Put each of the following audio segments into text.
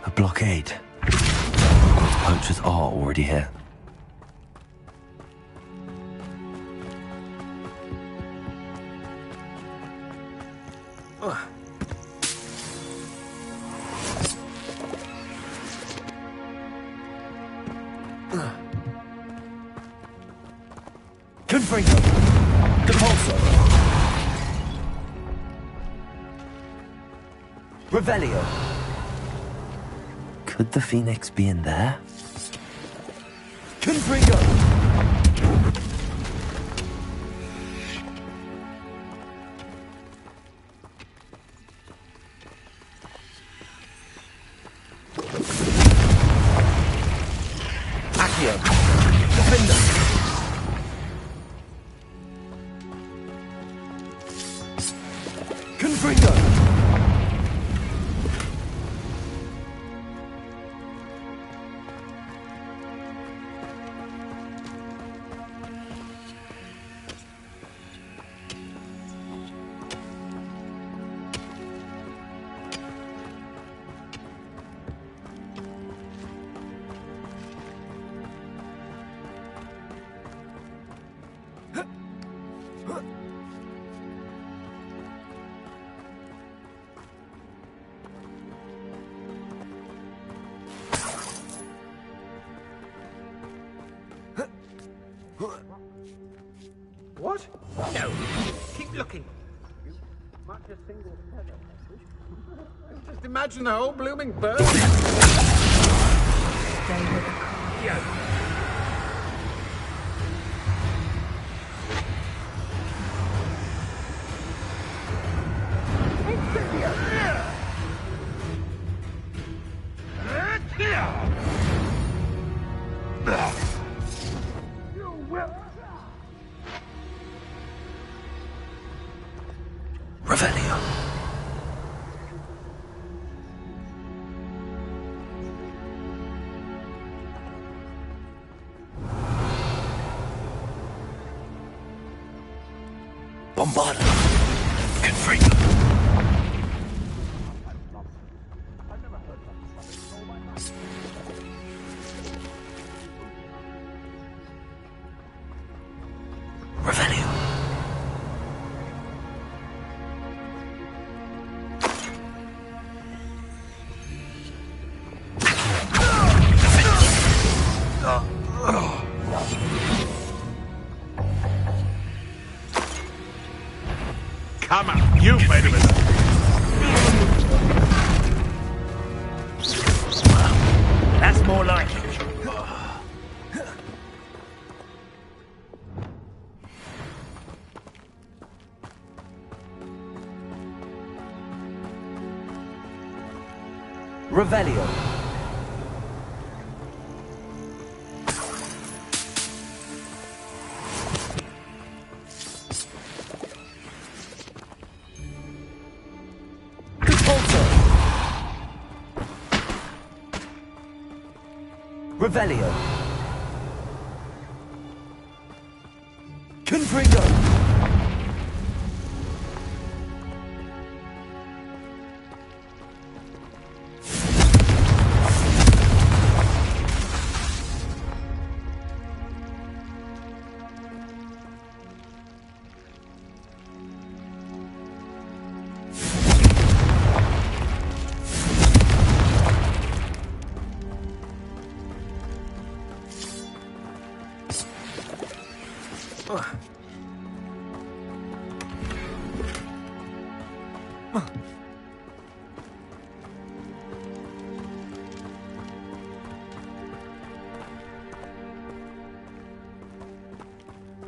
A blockade. The poachers are already here. Confringo! Depulso! Revelio! Could the Phoenix be in there? Confringo! Accio! Defender! Confringo! What? No. Keep looking. Much a single feather. Just imagine the whole blooming bird. Stay with the car. Revelio. Bombarda. Confringo. Revelio. Come on, you made of it. That's more like it. Revelio. Revelio. Confringo.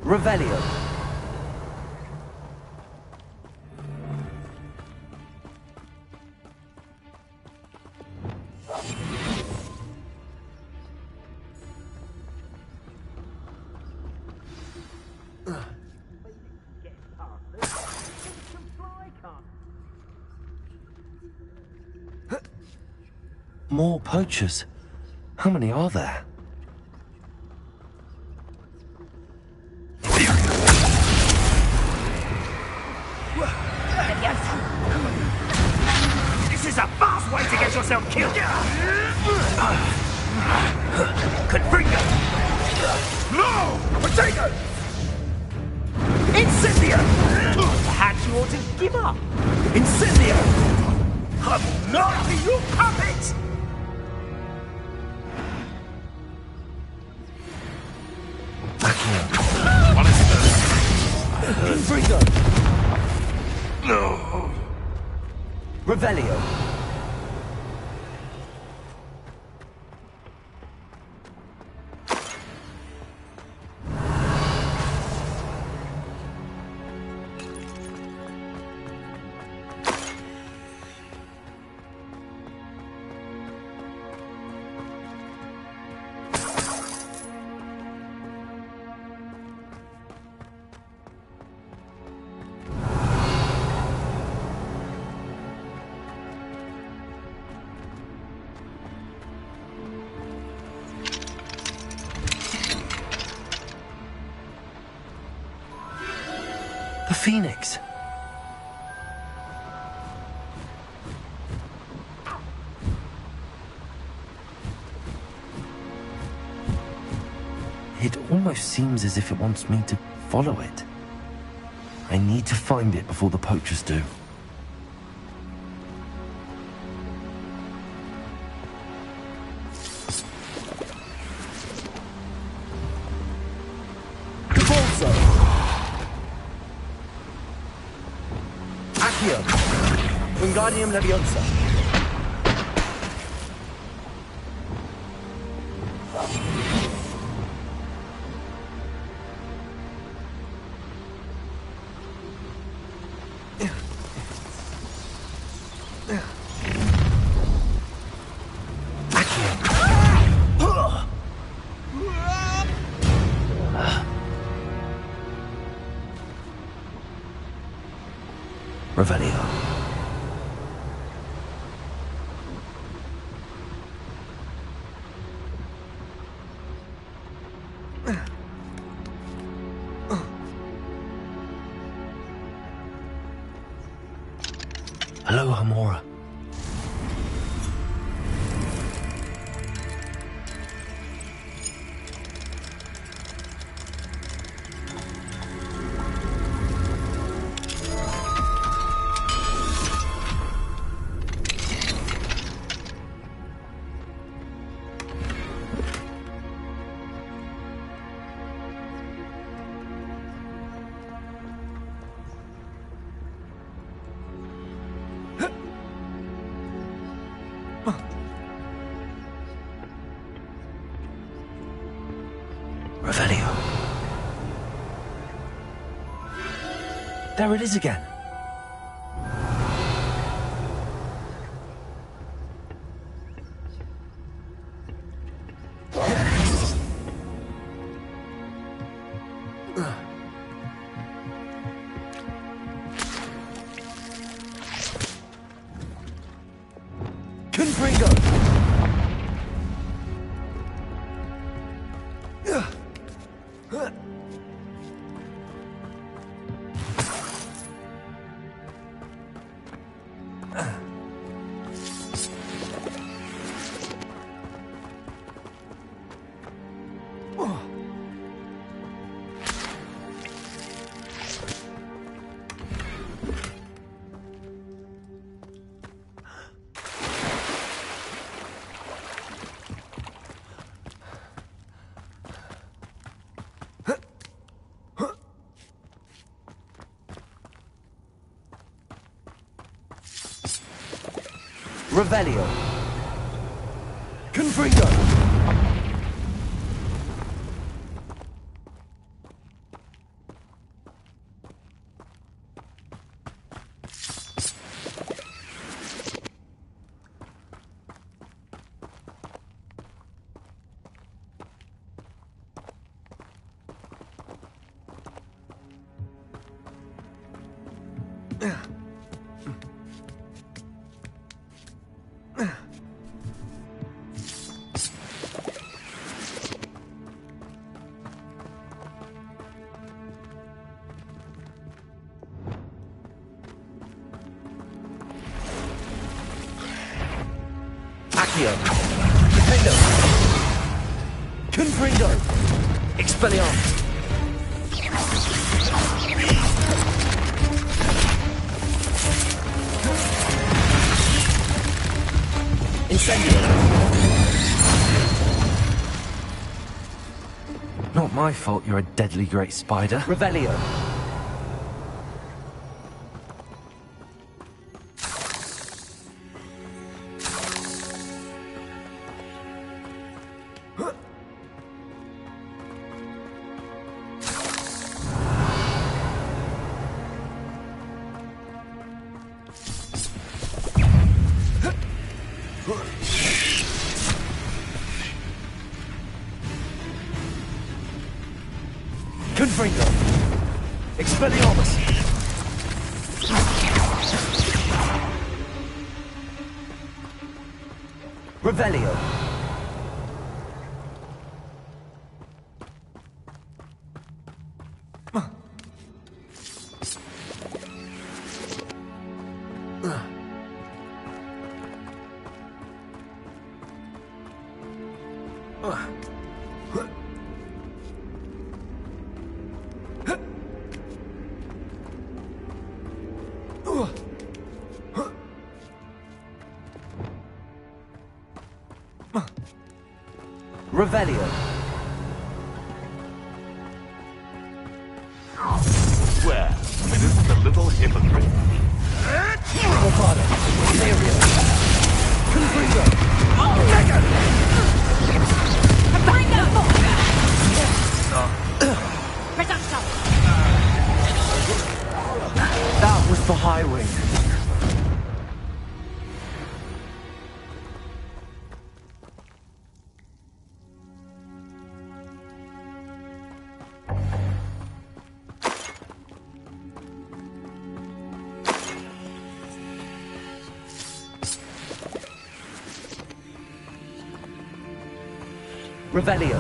Revelio. More poachers. How many are there? This is a fast way to get your yourself killed. Confringo. No! Potato! Incendio! Perhaps you ought to give up. Incendio! I will not be your puppet! What is this? Confringo! No. Revelio! The Phoenix! It almost seems as if it wants me to follow it. I need to find it before the poachers do. Accio! Wingardium Leviosa! Revelio. Hello, Hamora. Revelio. There it is again. Confringo. Revelio. Confringo. Accio. Dependo. Confringo. Expelliarmus. Incendio. Not my fault you're a deadly great spider. Revelio. Confringo. Expelliarmus. Revelio. Revelio. Swear, it isn't a little hypocrite. Bravado. Aerial. Confringo. Mega. That was the high wing. Revelio.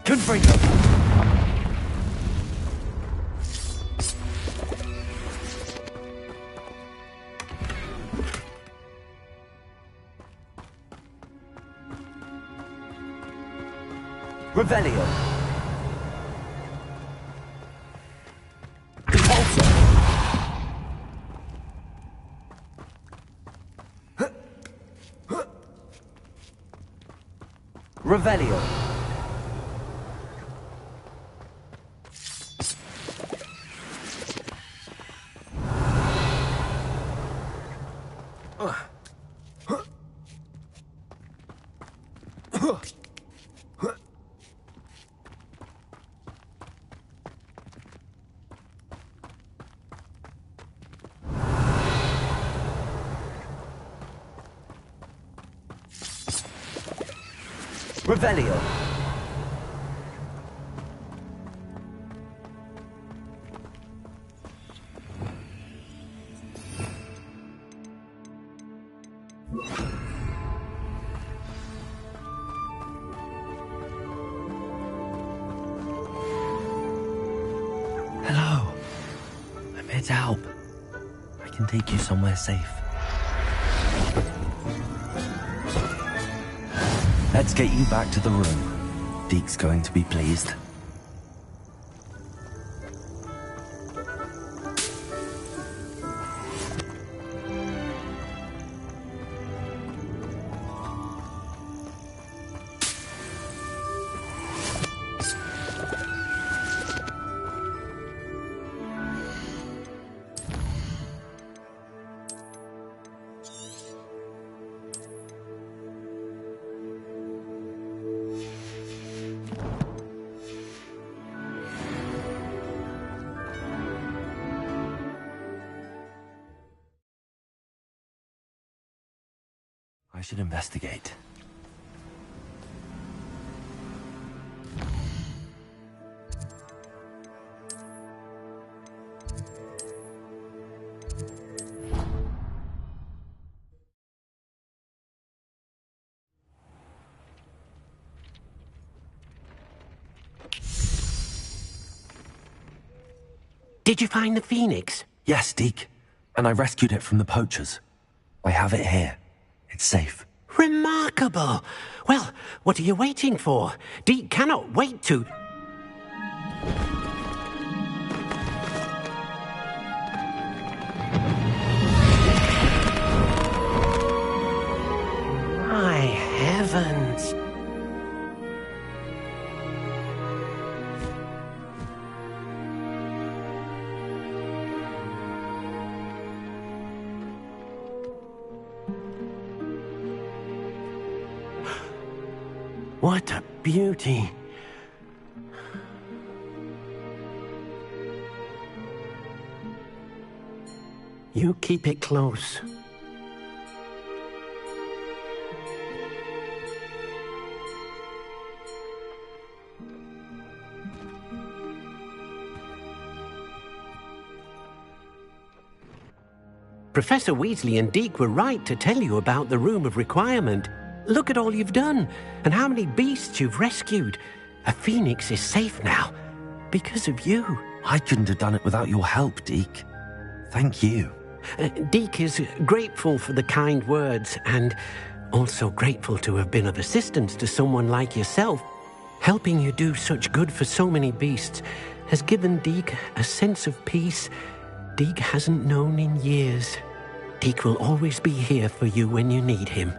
Confringo. Revelio. Repulsor. Revelio. Revelio. Hello. I'm here to help. I can take you somewhere safe. Let's get you back to the room. Deke's going to be pleased. I should investigate. Did you find the phoenix? Yes, Deke. And I rescued it from the poachers. I have it here. It's safe. Remarkable! Well, what are you waiting for? Deke cannot wait to... My heavens! What a beauty! You keep it close. Professor Weasley and Deke were right to tell you about the Room of Requirement. Look at all you've done, and how many beasts you've rescued. A phoenix is safe now, because of you. I couldn't have done it without your help, Deke. Thank you. Deke is grateful for the kind words, and also grateful to have been of assistance to someone like yourself. Helping you do such good for so many beasts has given Deke a sense of peace Deke hasn't known in years. Deke will always be here for you when you need him.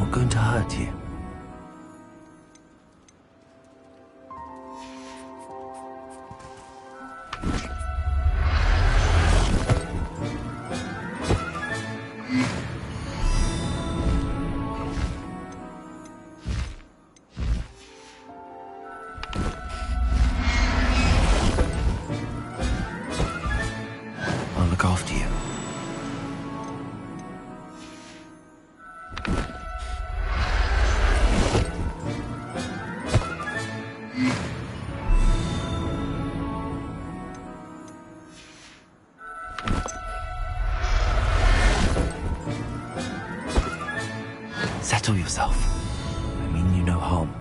not going to hurt you. I'll look after you. Settle yourself. I mean you no harm.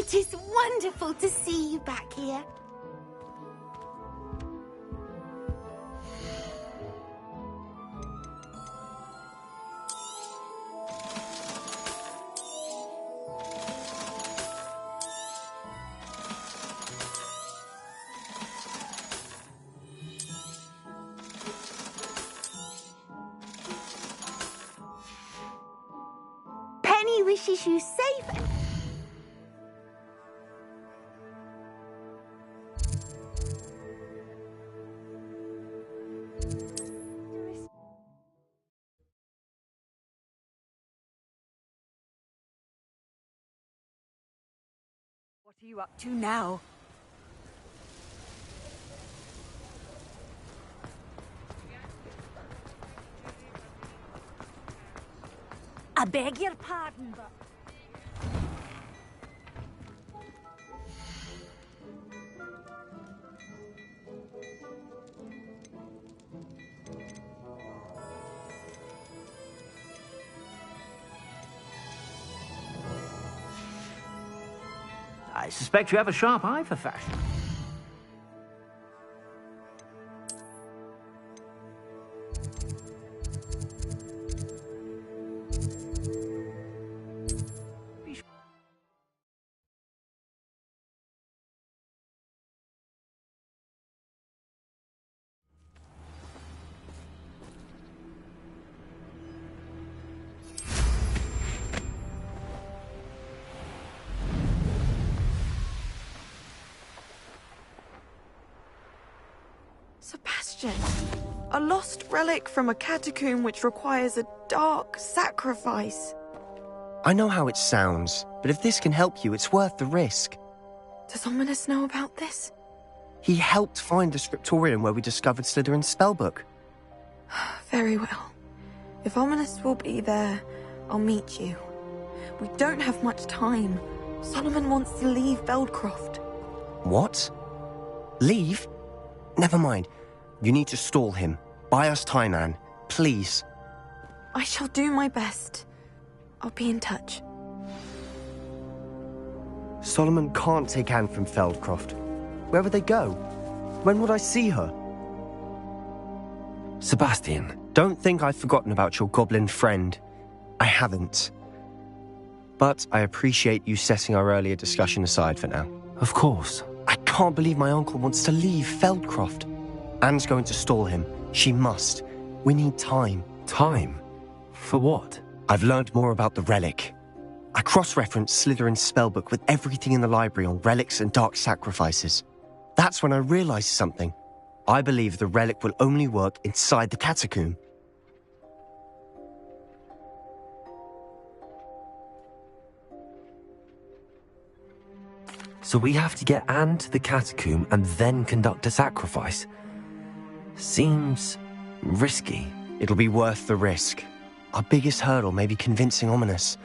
It is wonderful to see you back here. Penny wishes you safe. What are you up to now? I beg your pardon, but... I suspect you have a sharp eye for fashion. Sebastian, a lost relic from a catacomb which requires a dark sacrifice. I know how it sounds, but if this can help you, it's worth the risk. Does Ominous know about this? He helped find the scriptorium where we discovered Slytherin's spellbook. Very well. If Ominous will be there, I'll meet you. We don't have much time. Solomon wants to leave Feldcroft. What? Leave? Never mind. You need to stall him. Buy us time, Anne. Please. I shall do my best. I'll be in touch. Solomon can't take Anne from Feldcroft. Where would they go? When would I see her? Sebastian. Don't think I've forgotten about your goblin friend. I haven't. But I appreciate you setting our earlier discussion aside for now. Of course. I can't believe my uncle wants to leave Feldcroft. Anne's going to stall him. She must. We need time. Time? For what? I've learned more about the relic. I cross-referenced Slytherin's spellbook with everything in the library on relics and dark sacrifices. That's when I realized something. I believe the relic will only work inside the catacomb. So we have to get Anne to the catacomb and then conduct a sacrifice. Seems risky. It'll be worth the risk. Our biggest hurdle may be convincing Ominous.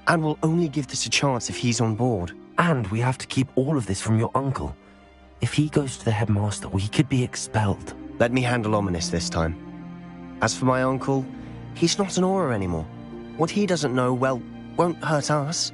And we'll only give this a chance if he's on board. And we have to keep all of this from your uncle. If he goes to the headmaster, we could be expelled. Let me handle Ominous this time. As for my uncle, he's not an Auror anymore. What he doesn't know, well, won't hurt us.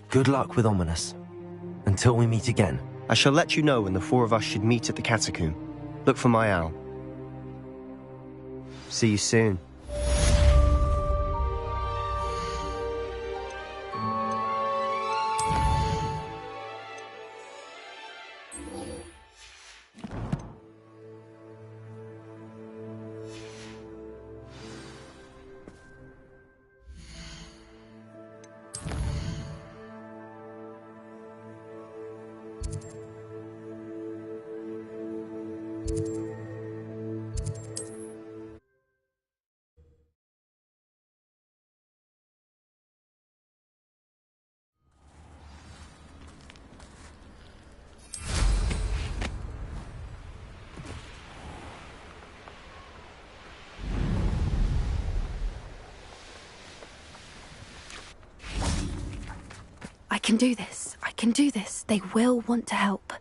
Good luck with Ominous. Until we meet again. I shall let you know when the four of us should meet at the catacomb. Look for my owl. See you soon. can do this. I can do this. They will want to help.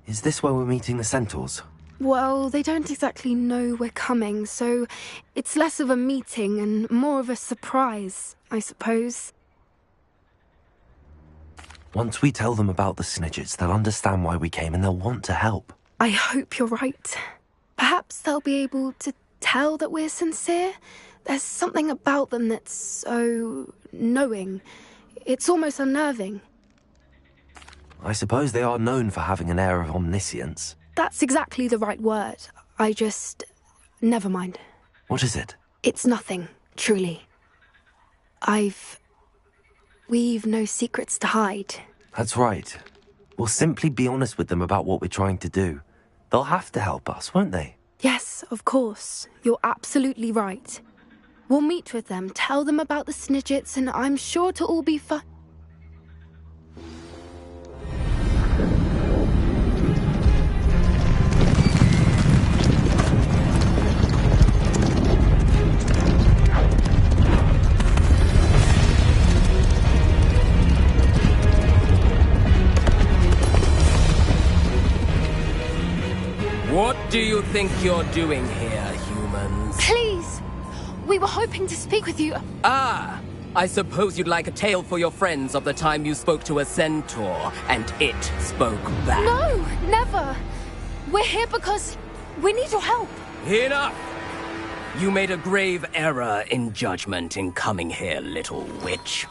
Is this where we're meeting the centaurs? Well, they don't exactly know we're coming, so it's less of a meeting and more of a surprise, I suppose. Once we tell them about the Snidgets, they'll understand why we came and they'll want to help. I hope you're right. Perhaps they'll be able to tell that we're sincere. There's something about them that's so knowing. It's almost unnerving. I suppose they are known for having an air of omniscience. That's exactly the right word. Never mind. What is it? It's nothing, truly. We've no secrets to hide. That's right. We'll simply be honest with them about what we're trying to do. They'll have to help us, won't they? Yes, of course. You're absolutely right. We'll meet with them, tell them about the Snidgets, and I'm sure to all be fine. What do you think you're doing here, humans? Please! We were hoping to speak with you. Ah! I suppose you'd like a tale for your friends of the time you spoke to a centaur, and it spoke back. No, never! We're here because we need your help. Enough! You made a grave error in judgment in coming here, little witch.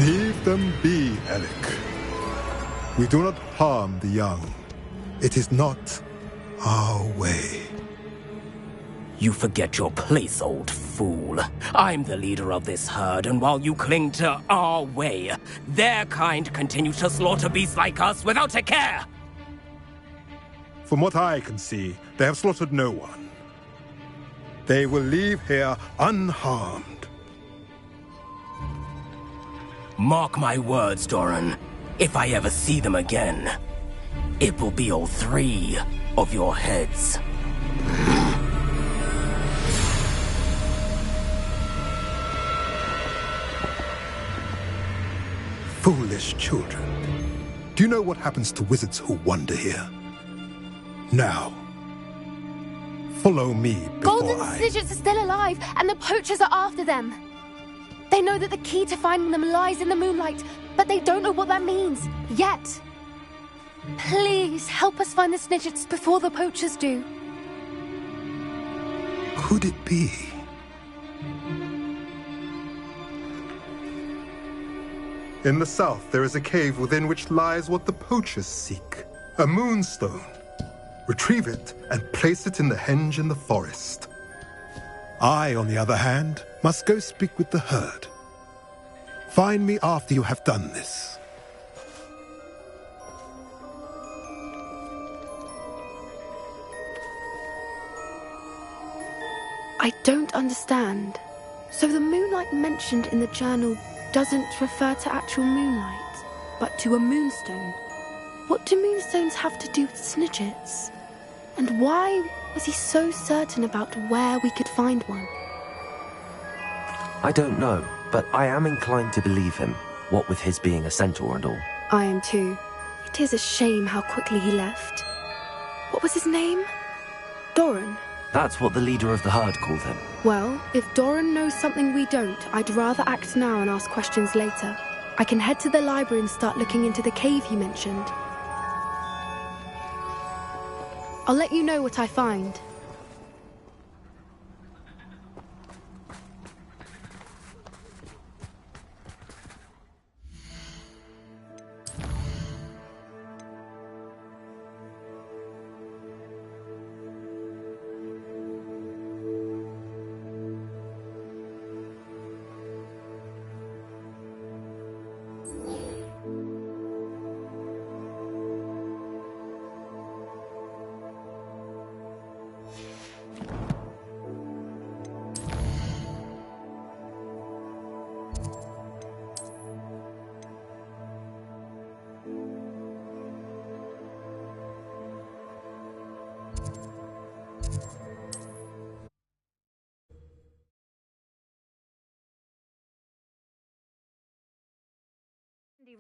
Leave them be, Alec. We do not harm the young. It is not our way. You forget your place, old fool. I'm the leader of this herd, and while you cling to our way, their kind continue to slaughter beasts like us without a care! From what I can see, they have slaughtered no one. They will leave here unharmed. Mark my words, Doran. If I ever see them again, it will be all 3 of your heads. Foolish children. Do you know what happens to wizards who wander here? Now, follow me before Golden Snidgets are still alive, and the poachers are after them. They know that the key to finding them lies in the moonlight, but they don't know what that means, yet. Please, help us find the Snidgets before the poachers do. Could it be? In the south, there is a cave within which lies what the poachers seek. A moonstone. Retrieve it and place it in the henge in the forest. I, on the other hand, must go speak with the herd. Find me after you have done this. I don't understand. So the moonlight mentioned in the journal doesn't refer to actual moonlight, but to a moonstone. What do moonstones have to do with Snidgets? And why was he so certain about where we could find one? I don't know, but I am inclined to believe him, what with his being a centaur and all. I am too. It is a shame how quickly he left. What was his name? Doran? That's what the leader of the herd called him. Well, if Doran knows something we don't, I'd rather act now and ask questions later. I can head to the library and start looking into the cave you mentioned. I'll let you know what I find.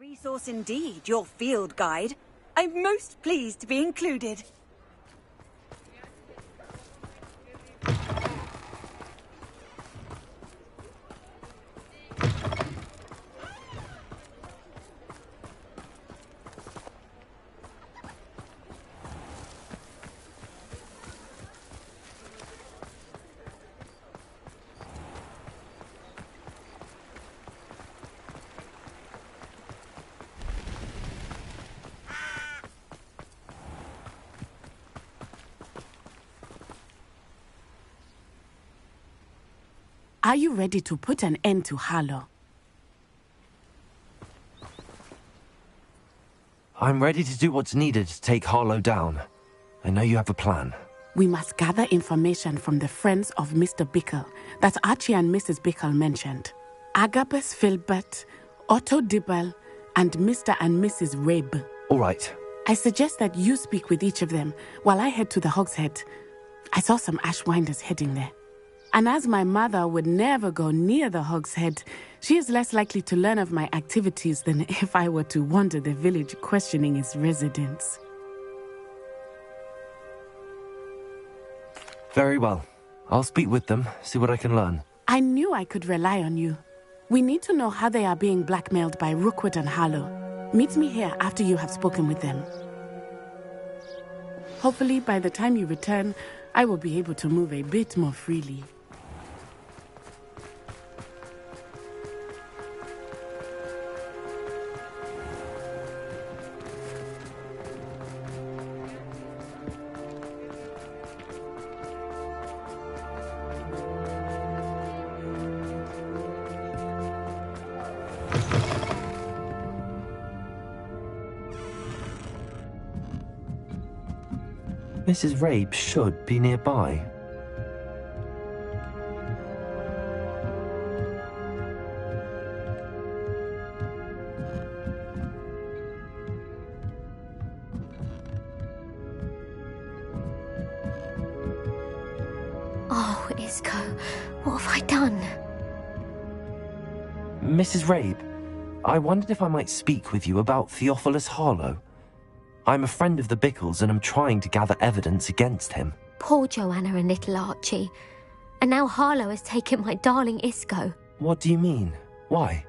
Resource indeed, your field guide. I'm most pleased to be included. Are you ready to put an end to Harlow? I'm ready to do what's needed to take Harlow down. I know you have a plan. We must gather information from the friends of Mr. Bickle that Archie and Mrs. Bickle mentioned. Agabus Filbert, Otto Dibble, and Mr. and Mrs. Rabe. All right. I suggest that you speak with each of them while I head to the Hogshead. I saw some Ashwinders heading there. And as my mother would never go near the Hogshead, she is less likely to learn of my activities than if I were to wander the village questioning its residents. Very well. I'll speak with them, see what I can learn. I knew I could rely on you. We need to know how they are being blackmailed by Rookwood and Harlow. Meet me here after you have spoken with them. Hopefully, by the time you return, I will be able to move a bit more freely. Mrs. Rabe should be nearby. Oh, Isco, what have I done? Mrs. Rabe, I wondered if I might speak with you about Theophilus Harlow. I'm a friend of the Bickles and I'm trying to gather evidence against him. Poor Joanna and little Archie. And now Harlow has taken my darling Isco. What do you mean? Why?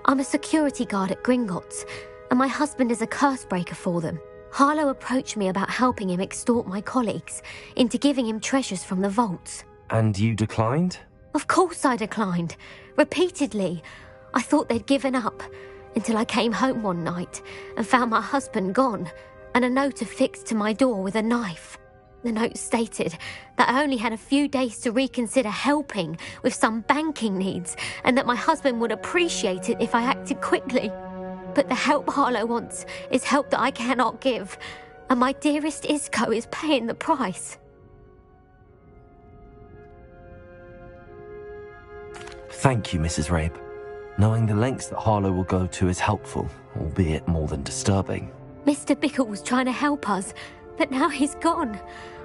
I'm a security guard at Gringotts, and my husband is a curse breaker for them. Harlow approached me about helping him extort my colleagues into giving him treasures from the vaults. And you declined? Of course I declined. Repeatedly. I thought they'd given up, until I came home one night and found my husband gone, and a note affixed to my door with a knife. The note stated that I only had a few days to reconsider helping with some banking needs, and that my husband would appreciate it if I acted quickly. But the help Harlow wants is help that I cannot give, and my dearest Isco is paying the price. Thank you, Mrs. Rabe. Knowing the lengths that Harlow will go to is helpful, albeit more than disturbing. Mr. Bickle was trying to help us, but now he's gone.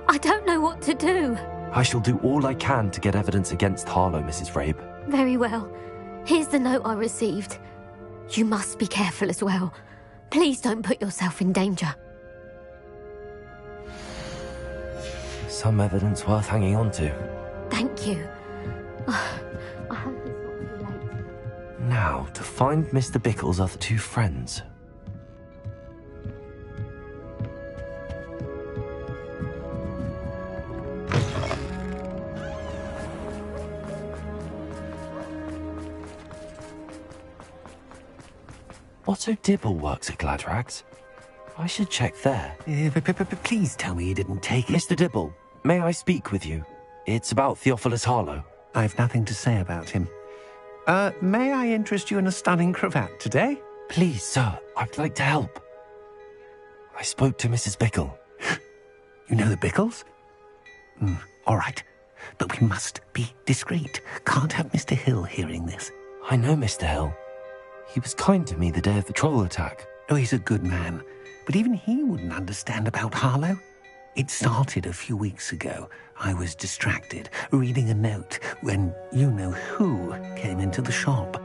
I don't know what to do. I shall do all I can to get evidence against Harlow, Mrs. Rabe. Very well. Here's the note I received. You must be careful as well. Please don't put yourself in danger. Some evidence worth hanging on to. Thank you. I hope it's not too late. Now, to find Mr. Bickle's other two friends. Otto Dibble works at Gladrags. I should check there. Please tell me you didn't take it. Mr. Dibble, may I speak with you? It's about Theophilus Harlow. I've nothing to say about him. May I interest you in a stunning cravat today? Please, sir, I'd like to help. I spoke to Mrs. Bickle. You know the Bickles? All right, but we must be discreet. Can't have Mr. Hill hearing this. I know Mr. Hill. He was kind to me the day of the troll attack. Oh, he's a good man, but even he wouldn't understand about Harlow. It started a few weeks ago. I was distracted, reading a note, when you-know-who came into the shop.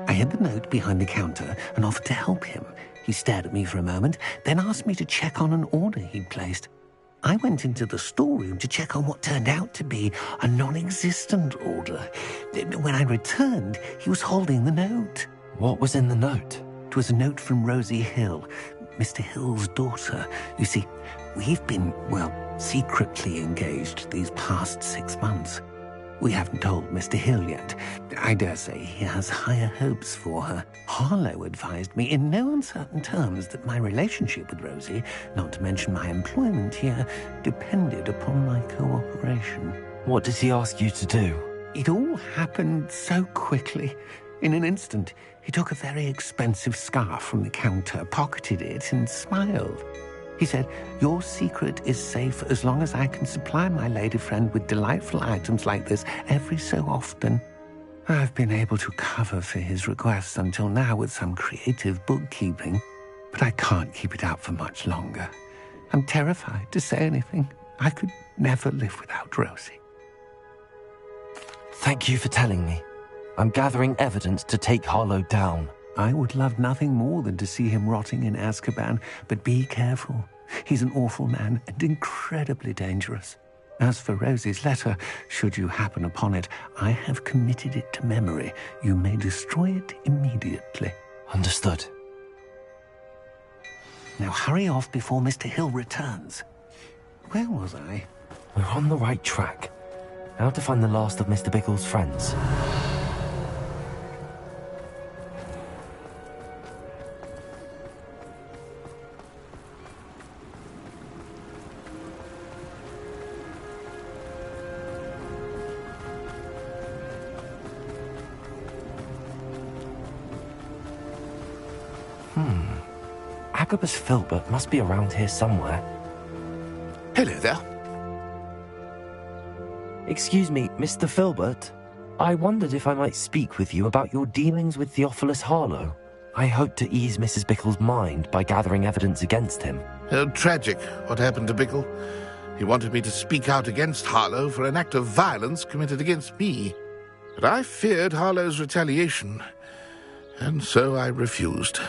I hid the note behind the counter and offered to help him. He stared at me for a moment, then asked me to check on an order he'd placed. I went into the storeroom to check on what turned out to be a non-existent order. When I returned, he was holding the note. What was in the note? It was a note from Rosie Hill, Mr. Hill's daughter. You see, we've been, well, secretly engaged these past 6 months. We haven't told Mr. Hill yet. I dare say he has higher hopes for her. Harlow advised me in no uncertain terms that my relationship with Rosie, not to mention my employment here, depended upon my cooperation. What did he ask you to do? It all happened so quickly. In an instant, he took a very expensive scarf from the counter, pocketed it, and smiled. He said, "Your secret is safe as long as I can supply my lady friend with delightful items like this every so often." I've been able to cover for his requests until now with some creative bookkeeping, but I can't keep it out for much longer. I'm terrified to say anything. I could never live without Rosie. Thank you for telling me. I'm gathering evidence to take Harlow down. I would love nothing more than to see him rotting in Azkaban, but be careful. He's an awful man and incredibly dangerous. As for Rosie's letter, should you happen upon it, I have committed it to memory. You may destroy it immediately. Understood. Now hurry off before Mr. Hill returns. Where was I? We're on the right track. Now to find the last of Mr. Bickle's friends. Agabus Filbert must be around here somewhere. Hello there. Excuse me, Mr. Filbert. I wondered if I might speak with you about your dealings with Theophilus Harlow. I hope to ease Mrs. Bickle's mind by gathering evidence against him. Oh, tragic what happened to Bickle. He wanted me to speak out against Harlow for an act of violence committed against me. But I feared Harlow's retaliation, and so I refused.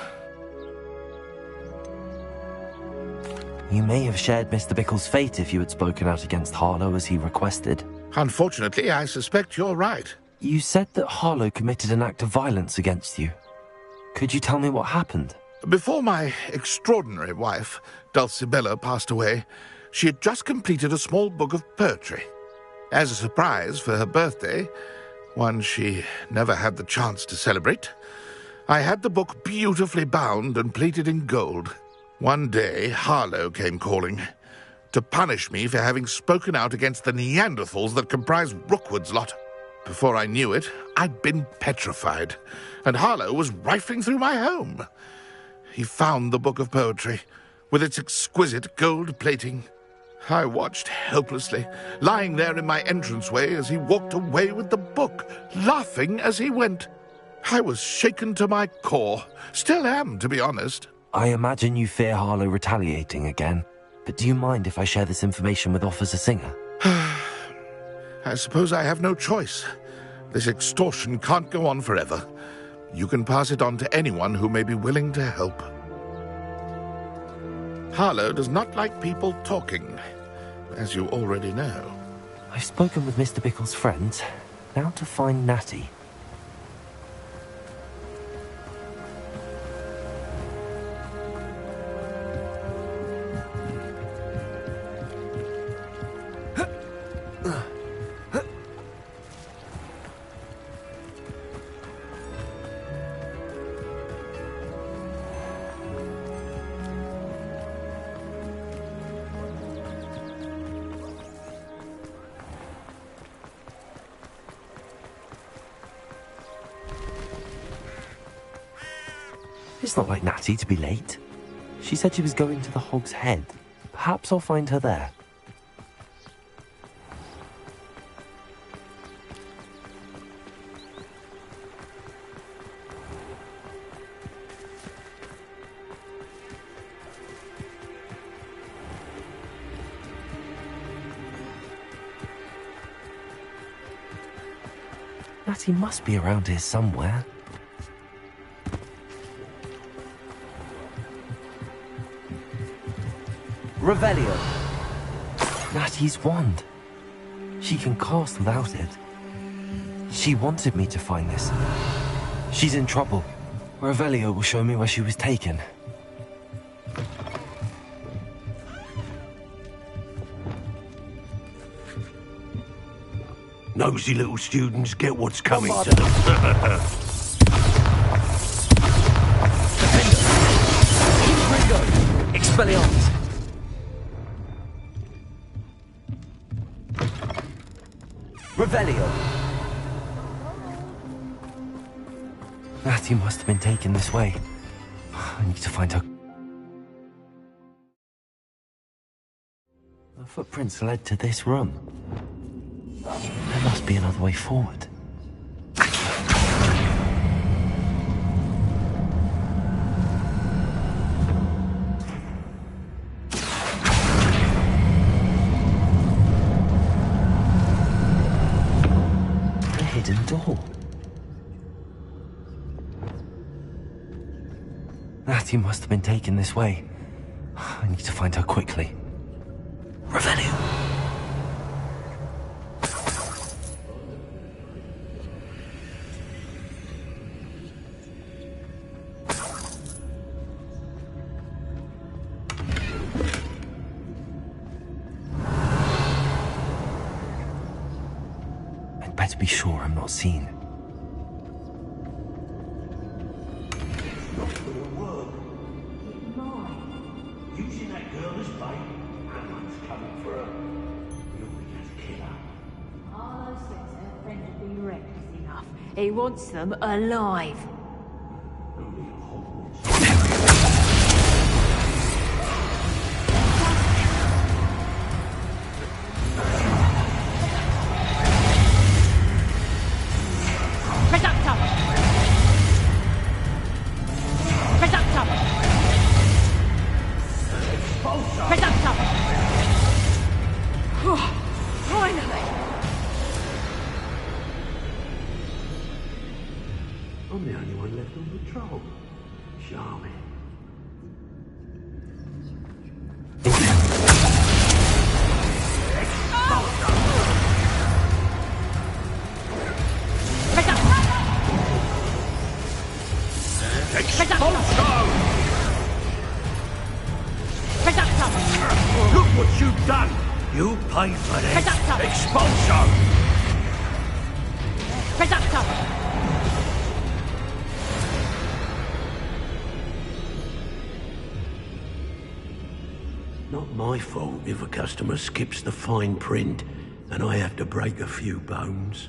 You may have shared Mr. Bickle's fate if you had spoken out against Harlow as he requested. Unfortunately, I suspect you're right. You said that Harlow committed an act of violence against you. Could you tell me what happened? Before my extraordinary wife, Dulcibella, passed away, she had just completed a small book of poetry. As a surprise for her birthday, one she never had the chance to celebrate, I had the book beautifully bound and plated in gold. One day, Harlow came calling to punish me for having spoken out against the Neanderthals that comprise Rookwood's lot. Before I knew it, I'd been petrified, and Harlow was rifling through my home. He found the book of poetry, with its exquisite gold plating. I watched helplessly, lying there in my entranceway as he walked away with the book, laughing as he went. I was shaken to my core. Still am, to be honest. I imagine you fear Harlow retaliating again, but do you mind if I share this information with Officer Singer? I suppose I have no choice. This extortion can't go on forever. You can pass it on to anyone who may be willing to help. Harlow does not like people talking, as you already know. I've spoken with Mr. Bickle's friends. Now to find Natty. It's not like Natty to be late. She said she was going to the Hog's Head. Perhaps I'll find her there. Natty must be around here somewhere. Revelio. Natty's wand. She can cast without it. She wanted me to find this. She's in trouble. Revelio will show me where she was taken. Nosy little students get what's coming to them. Expelliarmus! Revelio! Natty must have been taken this way. I need to find her. The footprints led to this room. There must be another way forward. A hidden door. Natty must have been taken this way. I need to find her quickly. Revelio! I'd better be sure I'm not seen. He wants them alive. I'm the only one left on patrol. Charming. Look what you've done! You pay for this! Expulso! Not my fault if a customer skips the fine print and I have to break a few bones.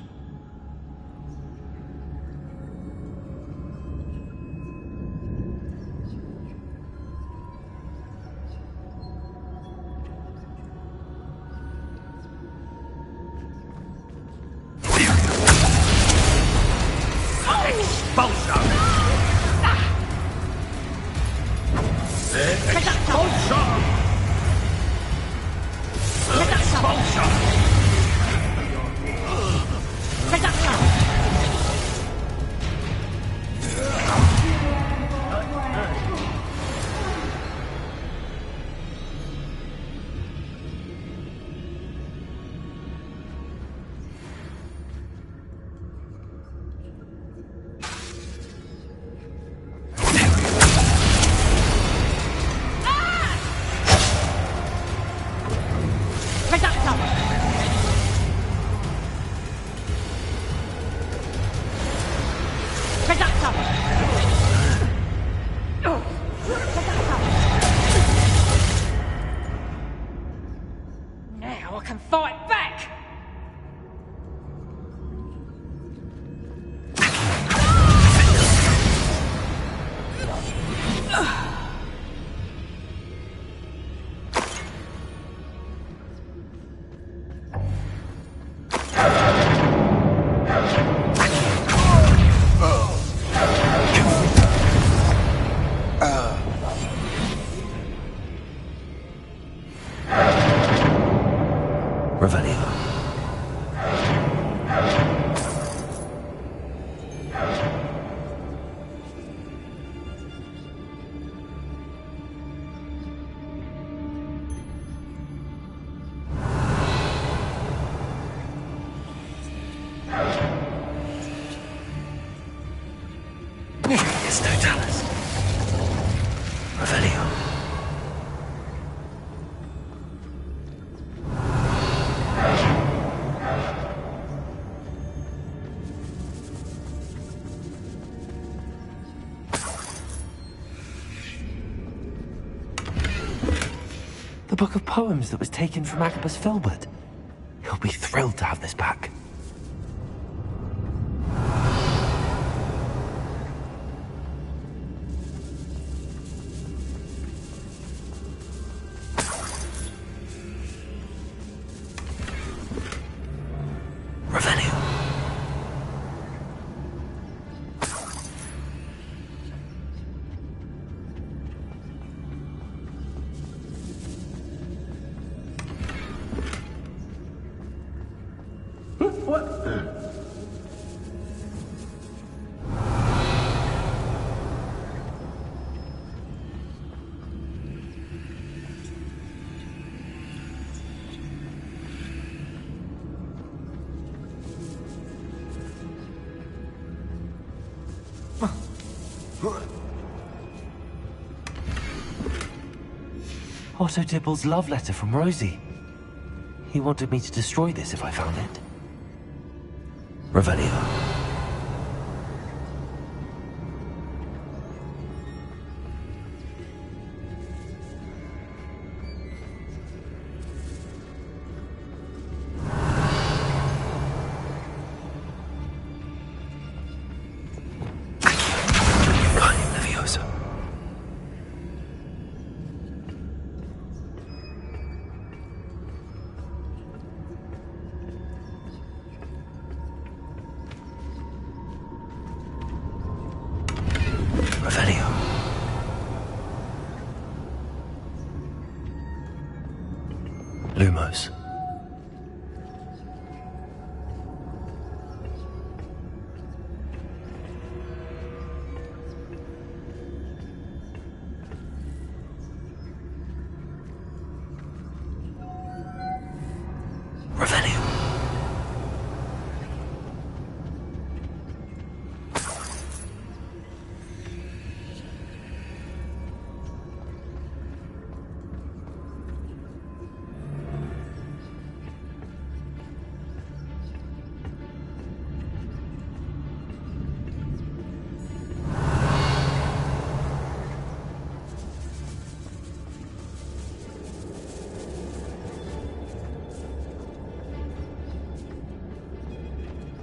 Now I can fight back! book of poems that was taken from Agabus Filbert. He'll be thrilled to have this back. Otto Dibble's love letter from Rosie. He wanted me to destroy this if I found it. Revelio. Lumos. Revelio.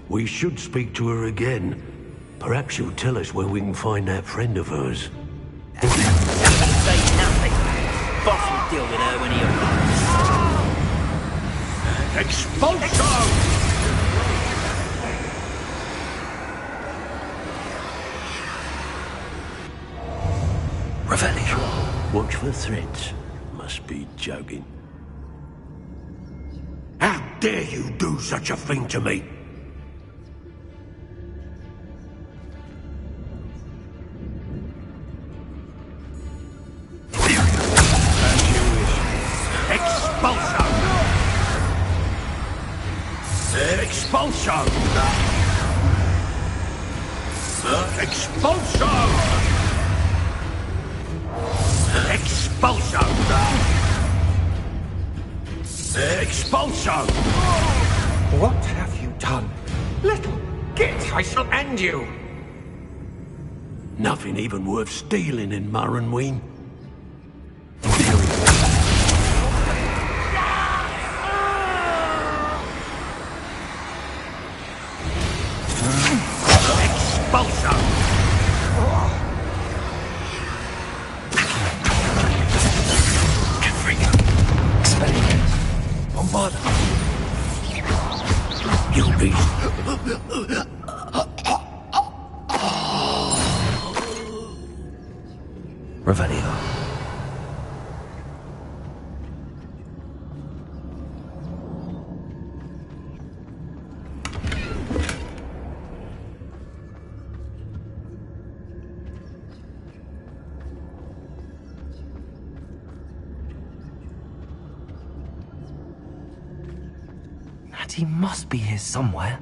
We should speak to her again. Perhaps she'll tell us where we can find that friend of hers. Say nothing. Boss will deal with her when he arrives. Expulso! Revelio. Watch for threats. Must be joking. How dare you do such a thing to me? Expulso! Expulso! Expulso! Expulso! What have you done? Little git, I shall end you! Nothing even worth stealing in Murrenween. Revelio. Natty must be here somewhere.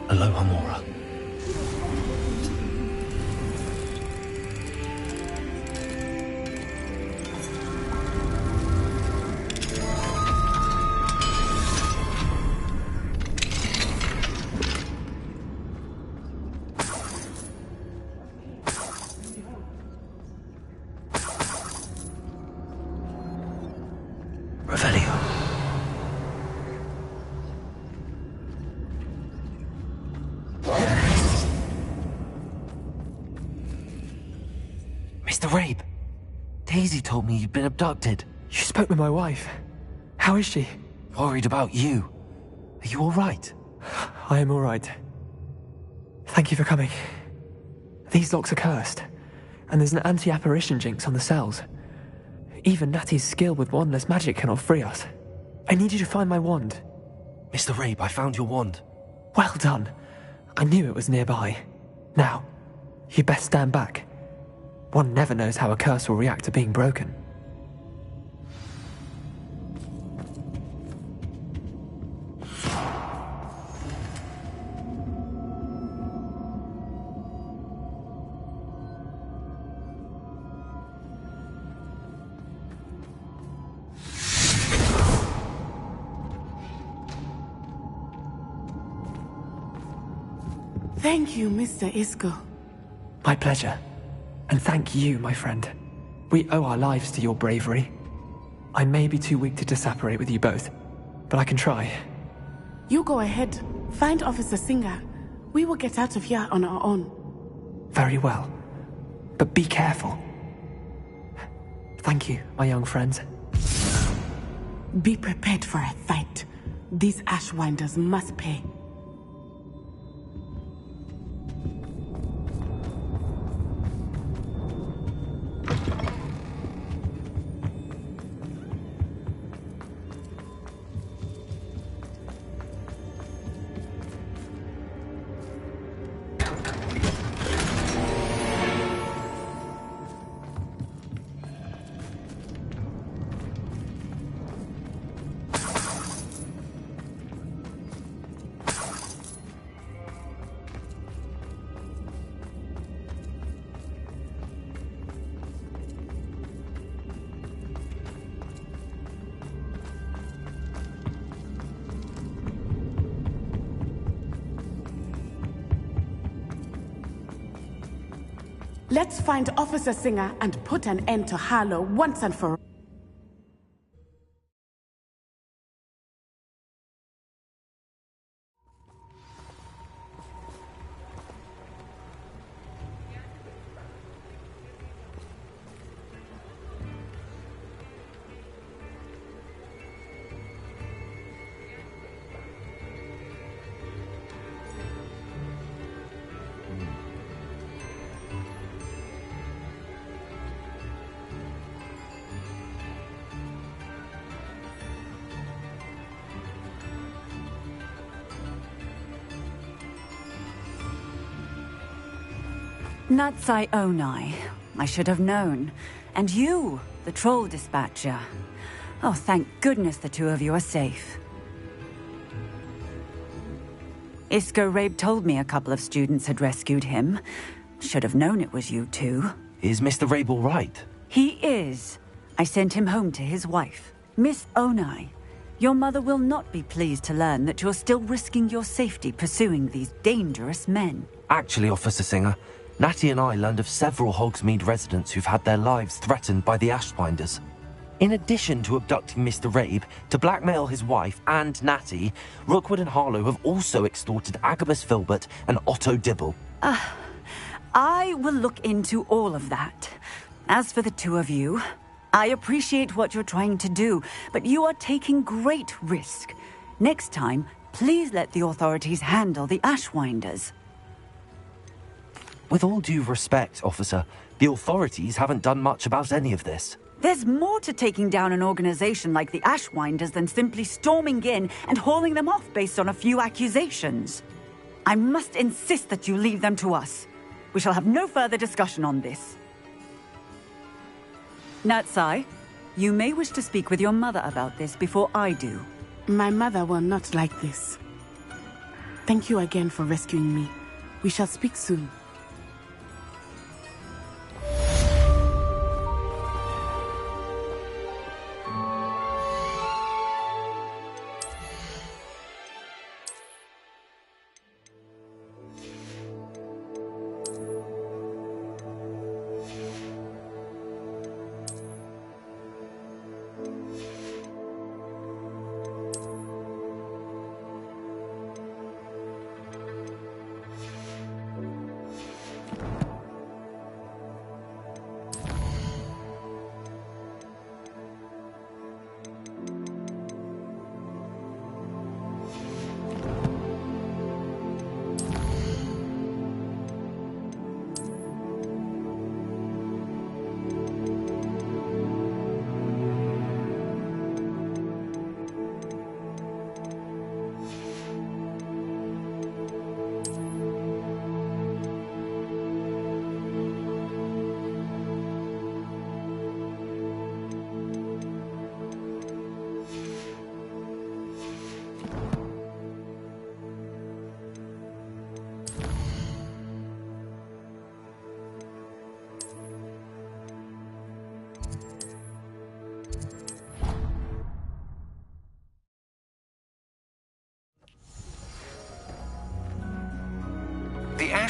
Aloha Mora. Mr. Rabe, Daisy told me you'd been abducted. You spoke with my wife. How is she? Worried about you. Are you all right? I am all right. Thank you for coming. These locks are cursed, and there's an anti-apparition jinx on the cells. Even Natty's skill with wandless magic cannot free us. I need you to find my wand. Mr. Rabe, I found your wand. Well done. I knew it was nearby. Now, you best stand back. One never knows how a curse will react to being broken. Thank you, Mr. Isco. My pleasure. And thank you, my friend. We owe our lives to your bravery. I may be too weak to disapparate with you both, but I can try. You go ahead. Find Officer Singer. We will get out of here on our own. Very well. But be careful. Thank you, my young friends. Be prepared for a fight. These Ashwinders must pay. Let's find Officer Singer and put an end to Harlow once and for all. Natsai Onai. I should have known. And you, the troll dispatcher. Oh, thank goodness the two of you are safe. Isco Rabe told me a couple of students had rescued him. Should have known it was you two. Is Mr. Rabe all right? He is. I sent him home to his wife, Miss Onai. Your mother will not be pleased to learn that you're still risking your safety pursuing these dangerous men. Actually, Officer Singer, Natty and I learned of several Hogsmeade residents who've had their lives threatened by the Ashwinders. In addition to abducting Mr. Rabe to blackmail his wife and Natty, Rookwood and Harlow have also extorted Agabus Filbert and Otto Dibble. I will look into all of that. As for the two of you, I appreciate what you're trying to do, but you are taking great risk. Next time, please let the authorities handle the Ashwinders. With all due respect, officer, the authorities haven't done much about any of this. There's more to taking down an organization like the Ashwinders than simply storming in and hauling them off based on a few accusations. I must insist that you leave them to us. We shall have no further discussion on this. Natsai, you may wish to speak with your mother about this before I do. My mother will not like this. Thank you again for rescuing me. We shall speak soon.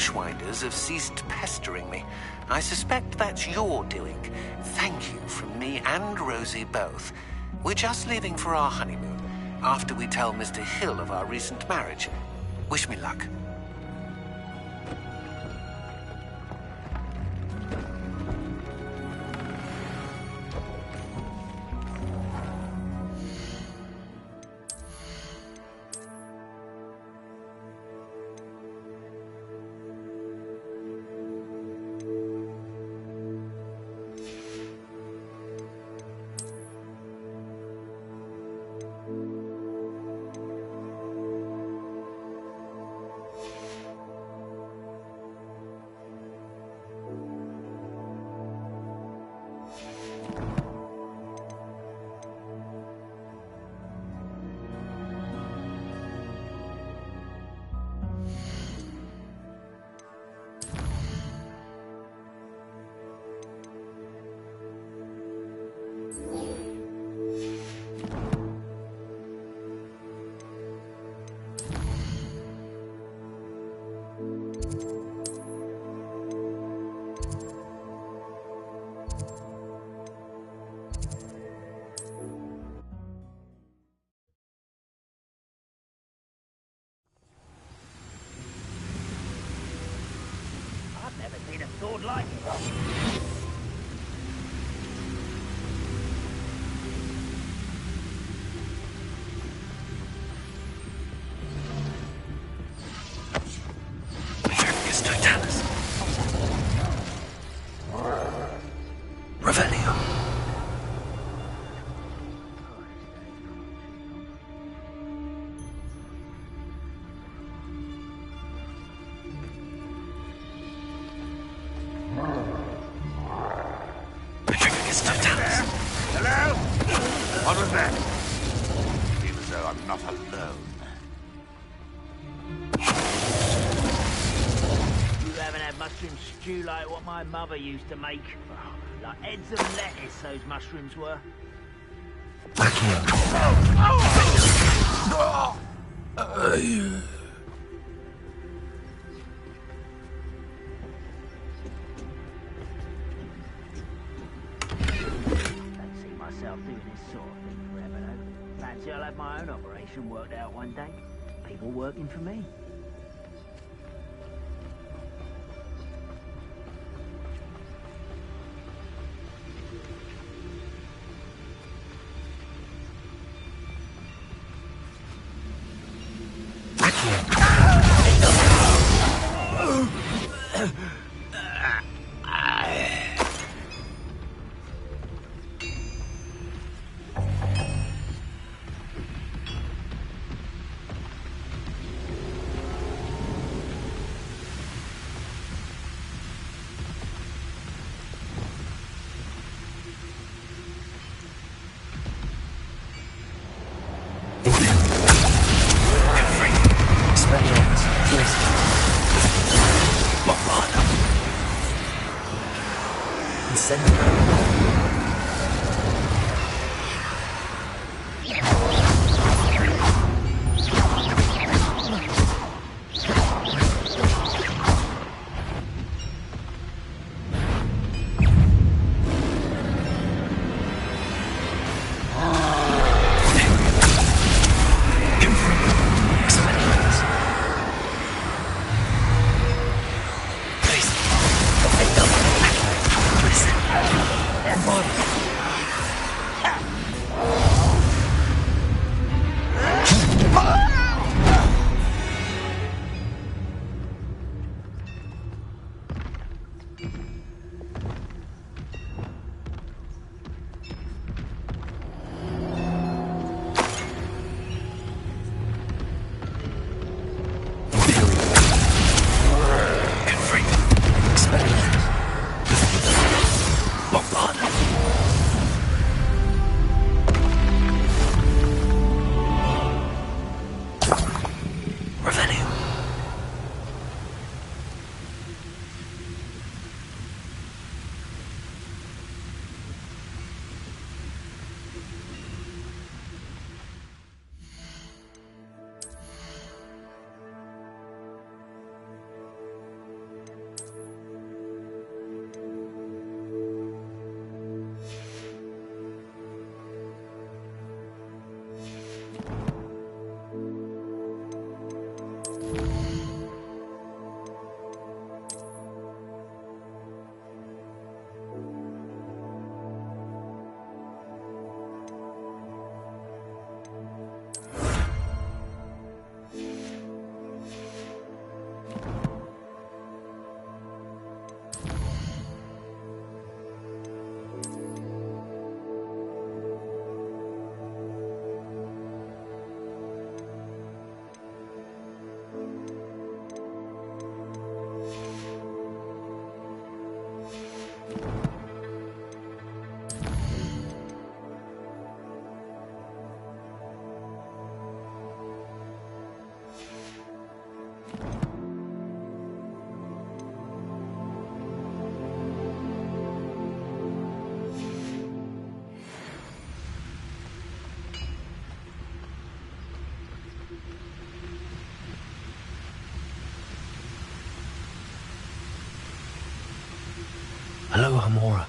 Ashwinders have ceased pestering me. I suspect that's your doing. Thank you from me and Rosie both. We're just leaving for our honeymoon, after we tell Mr. Hill of our recent marriage. Wish me luck. Sword like Revelio. Hello? What was that? Feel as though I'm not alone. You haven't had mushroom stew like what my mother used to make. Like heads of lettuce, those mushrooms were. Fancy I'll have my own operation worked out one day. People working for me. Listen. Hello, Hamora.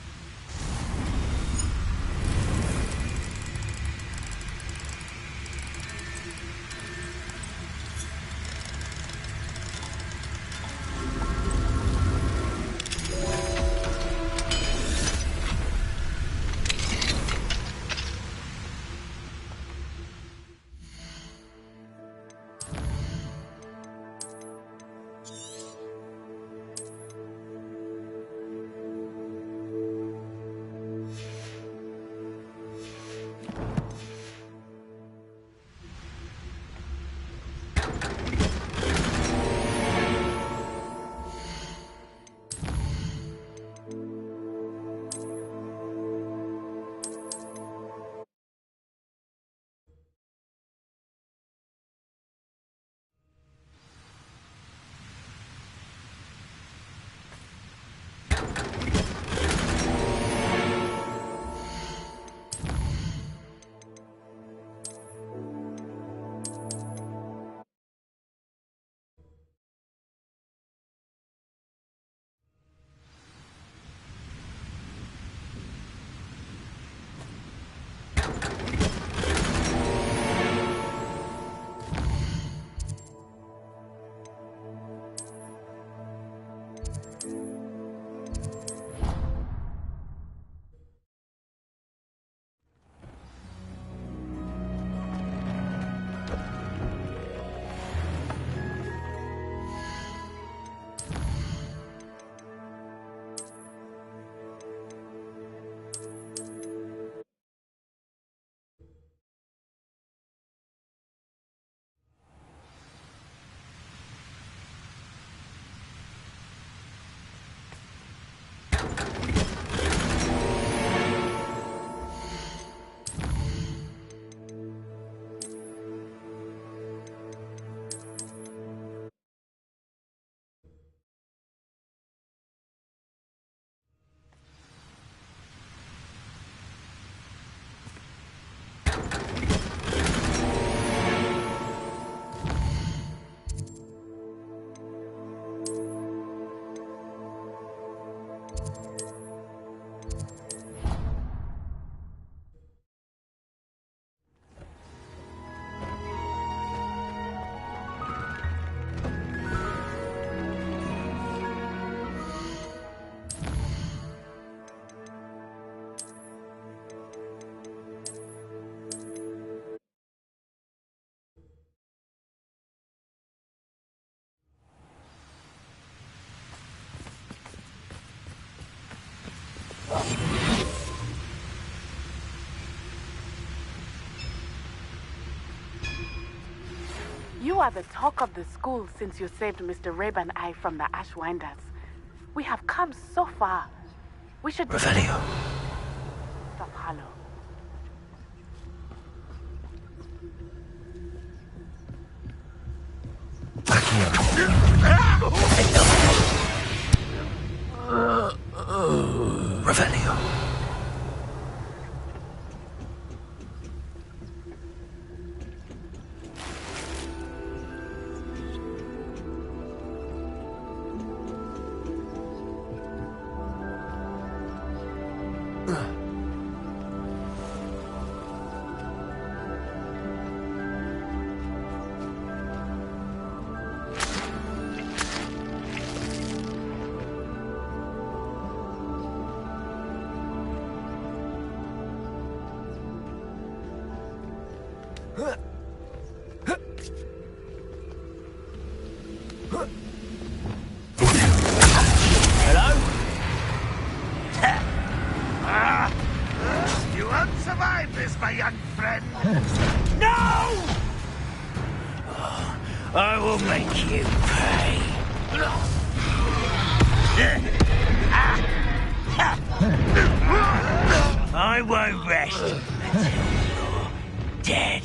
You are the talk of the school since you saved Mr. Reb and I from the Ashwinders. We have come so far. We should... Revelio. Stop, Hollow. Revelio. You won't survive this, my young friend. No! I will make you pay. I won't rest until you're dead.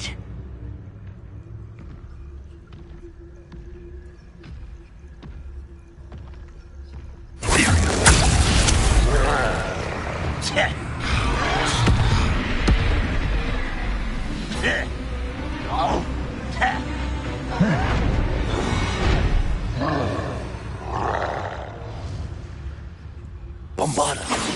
Bombarda.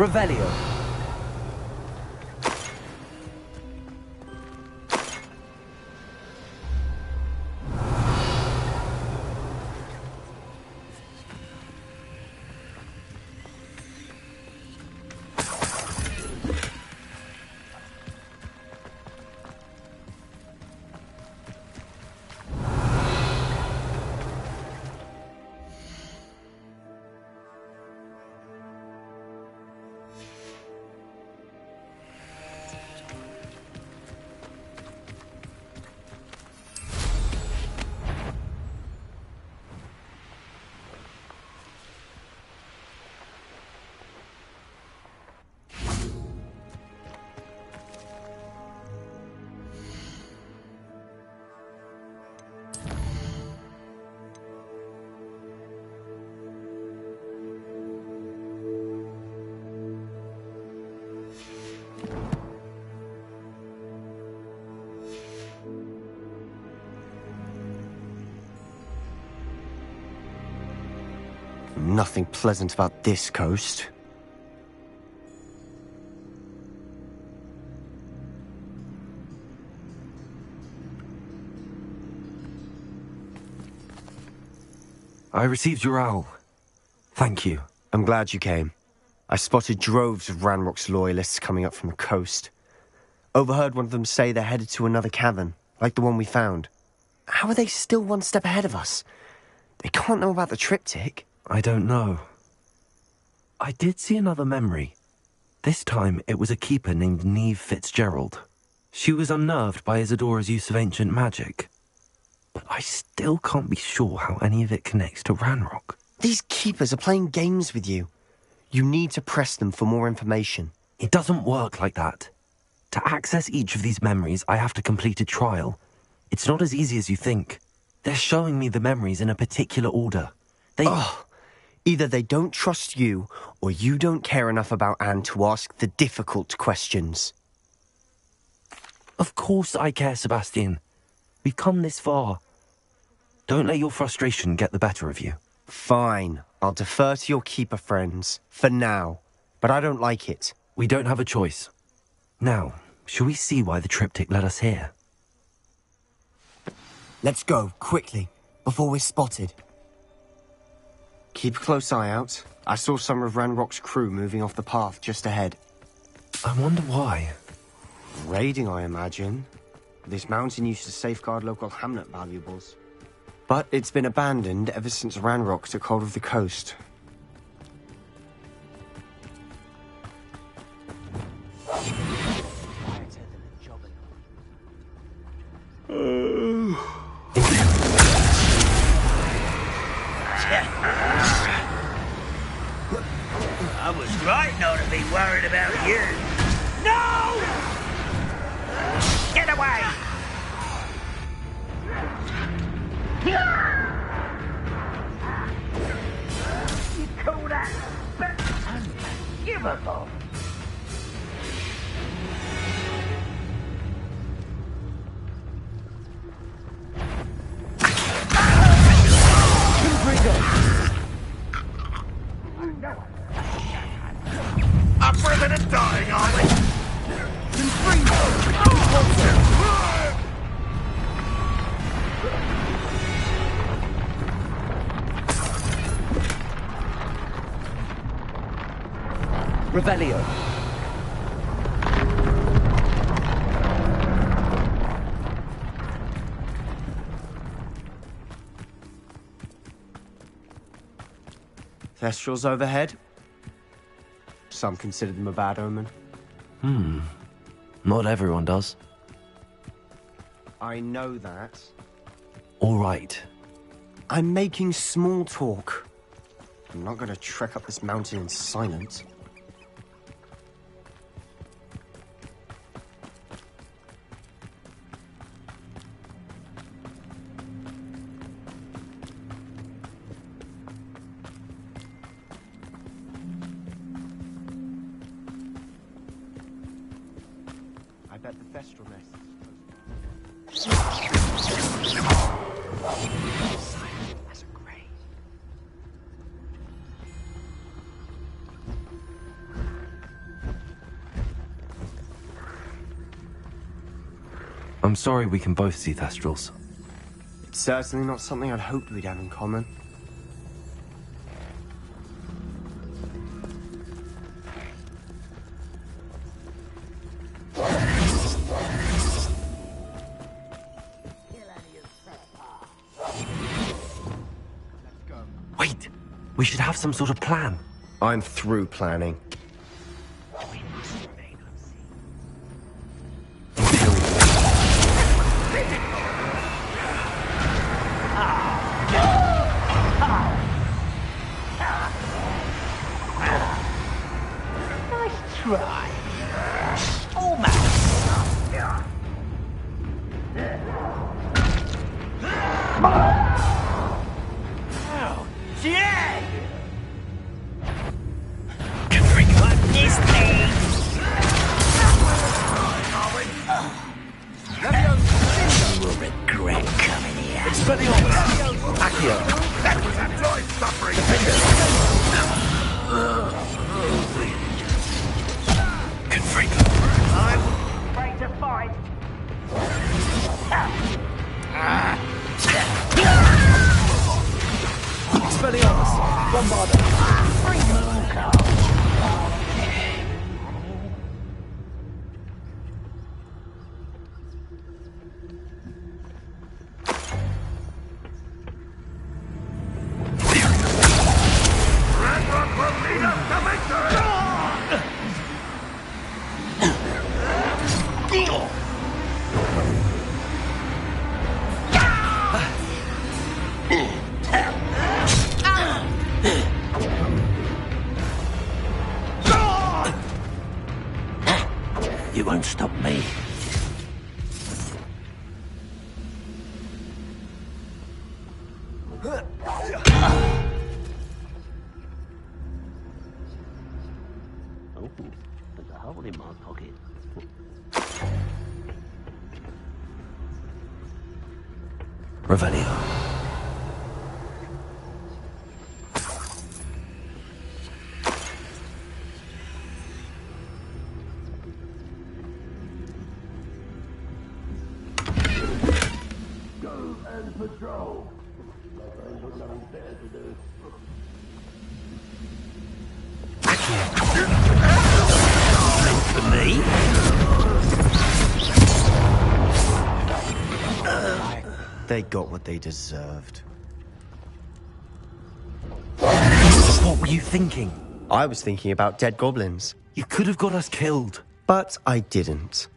Revelio. Nothing pleasant about this coast. I received your owl. Thank you. I'm glad you came. I spotted droves of Ranrock's loyalists coming up from the coast. Overheard one of them say they're headed to another cavern, like the one we found. How are they still one step ahead of us? They can't know about the triptych. I don't know. I did see another memory. This time it was a keeper named Neve Fitzgerald. She was unnerved by Isadora's use of ancient magic. But I still can't be sure how any of it connects to Ranrock. These keepers are playing games with you. You need to press them for more information. It doesn't work like that. To access each of these memories, I have to complete a trial. It's not as easy as you think. They're showing me the memories in a particular order. Either they don't trust you, or you don't care enough about Anne to ask the difficult questions. Of course I care, Sebastian. We've come this far. Don't let your frustration get the better of you. Fine. I'll defer to your keeper friends, for now. But I don't like it. We don't have a choice. Now, shall we see why the triptych led us here? Let's go, quickly, before we're spotted. Keep a close eye out. I saw some of Ranrock's crew moving off the path just ahead. I wonder why. Raiding, I imagine. This mountain used to safeguard local hamlet valuables. But it's been abandoned ever since Ranrock took hold of the coast. you! No! Get away! You call that unforgivable? Up for a bit of dying, are we? Revelio. Thestrals overhead. Some consider them a bad omen. Not everyone does. I know that. All right. I'm making small talk. I'm not going to trek up this mountain in silence. I bet the Thestral nest is silent as a grave. I'm sorry we can both see Thestrals. It's certainly not something I'd hoped we'd have in common. Wait! We should have some sort of plan. I'm through planning. Nice try. Almost. Oh, jag! What is this? You will regret coming here. Expelliarmus! Accio! That was a droid suffering! I'm afraid to fight. Expelliarmus! Bombarda! Ragnarok will lead us to victory! You won't stop me. Oh, there's a hole in my pocket. Revelio. Go and patrol. I've got nothing better to do. For me? They got what they deserved. What were you thinking? I was thinking about dead goblins. You could have got us killed. But I didn't.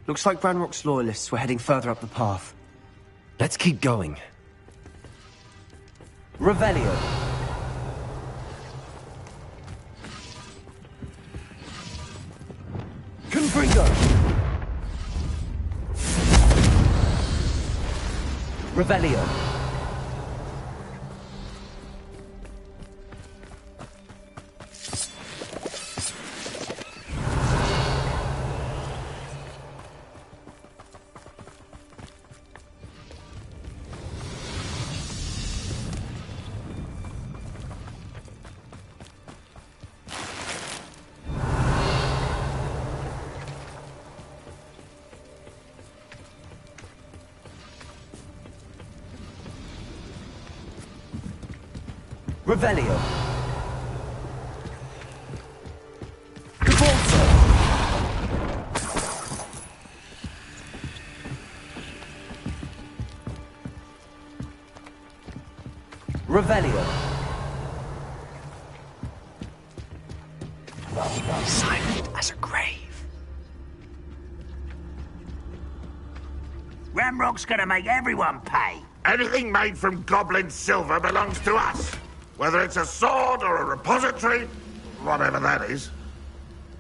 Looks like Ranrock's loyalists were heading further up the path. Let's keep going. Revelio. go! Revelio. Revelio. Cavalso. Revelio. Silent as a grave. Ramrock's gonna make everyone pay. Anything made from goblin silver belongs to us. Whether it's a sword or a repository, whatever that is.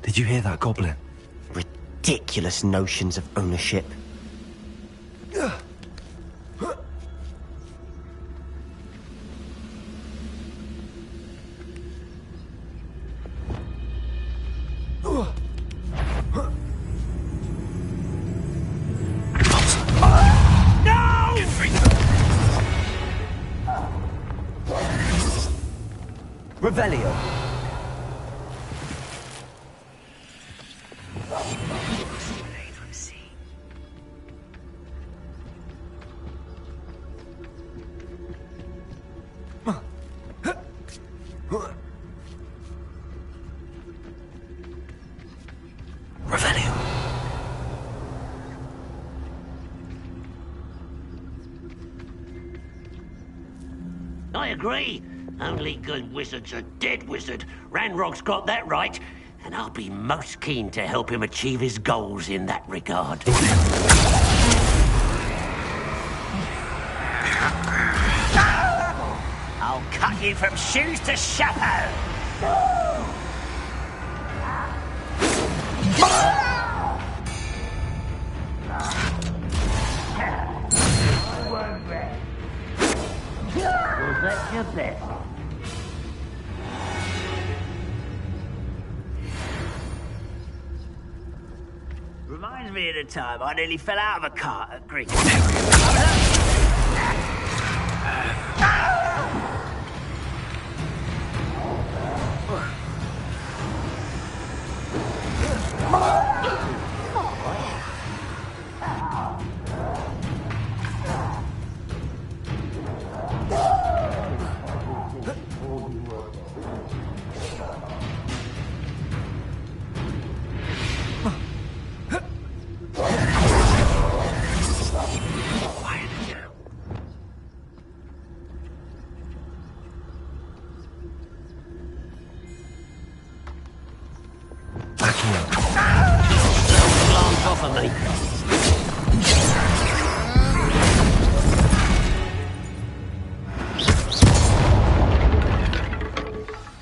Did you hear that, Goblin? Ridiculous notions of ownership. Revelio. Revelio. I agree. Only good wizard's a dead wizard. Ranrock's got that right, and I'll be most keen to help him achieve his goals in that regard. I'll cut you from shoes to chapeau. Was that your best? Reminds me of the time I nearly fell out of a cart at Greek.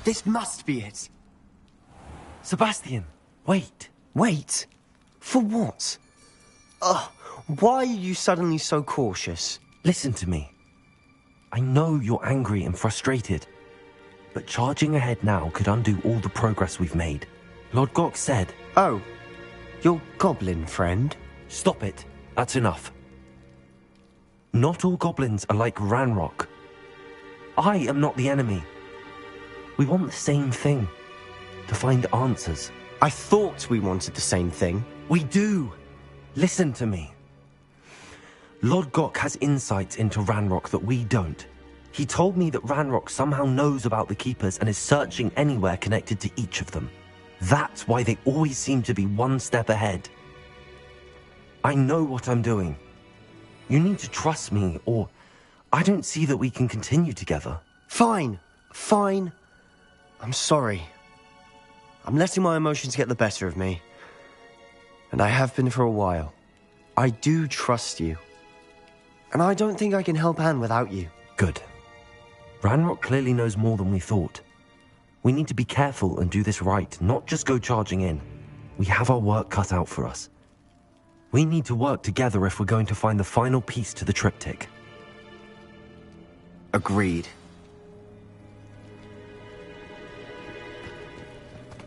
This must be it. Sebastian, wait. Wait? For what? Why are you suddenly so cautious? Listen to me. I know you're angry and frustrated, but charging ahead now could undo all the progress we've made. Lord Gok said... Oh, your goblin friend? Stop it. That's enough. Not all goblins are like Ranrock. I am not the enemy. We want the same thing. To find answers. I thought we wanted the same thing. We do. Listen to me. Lord Gok has insights into Ranrock that we don't. He told me that Ranrock somehow knows about the Keepers and is searching anywhere connected to each of them. That's why they always seem to be one step ahead. I know what I'm doing. You need to trust me, or I don't see that we can continue together. Fine. Fine. I'm sorry. I'm letting my emotions get the better of me. And I have been for a while. I do trust you. And I don't think I can help Anne without you. Good. Ranrock clearly knows more than we thought. We need to be careful and do this right, not just go charging in. we have our work cut out for us. We need to work together if we're going to find the final piece to the triptych. Agreed.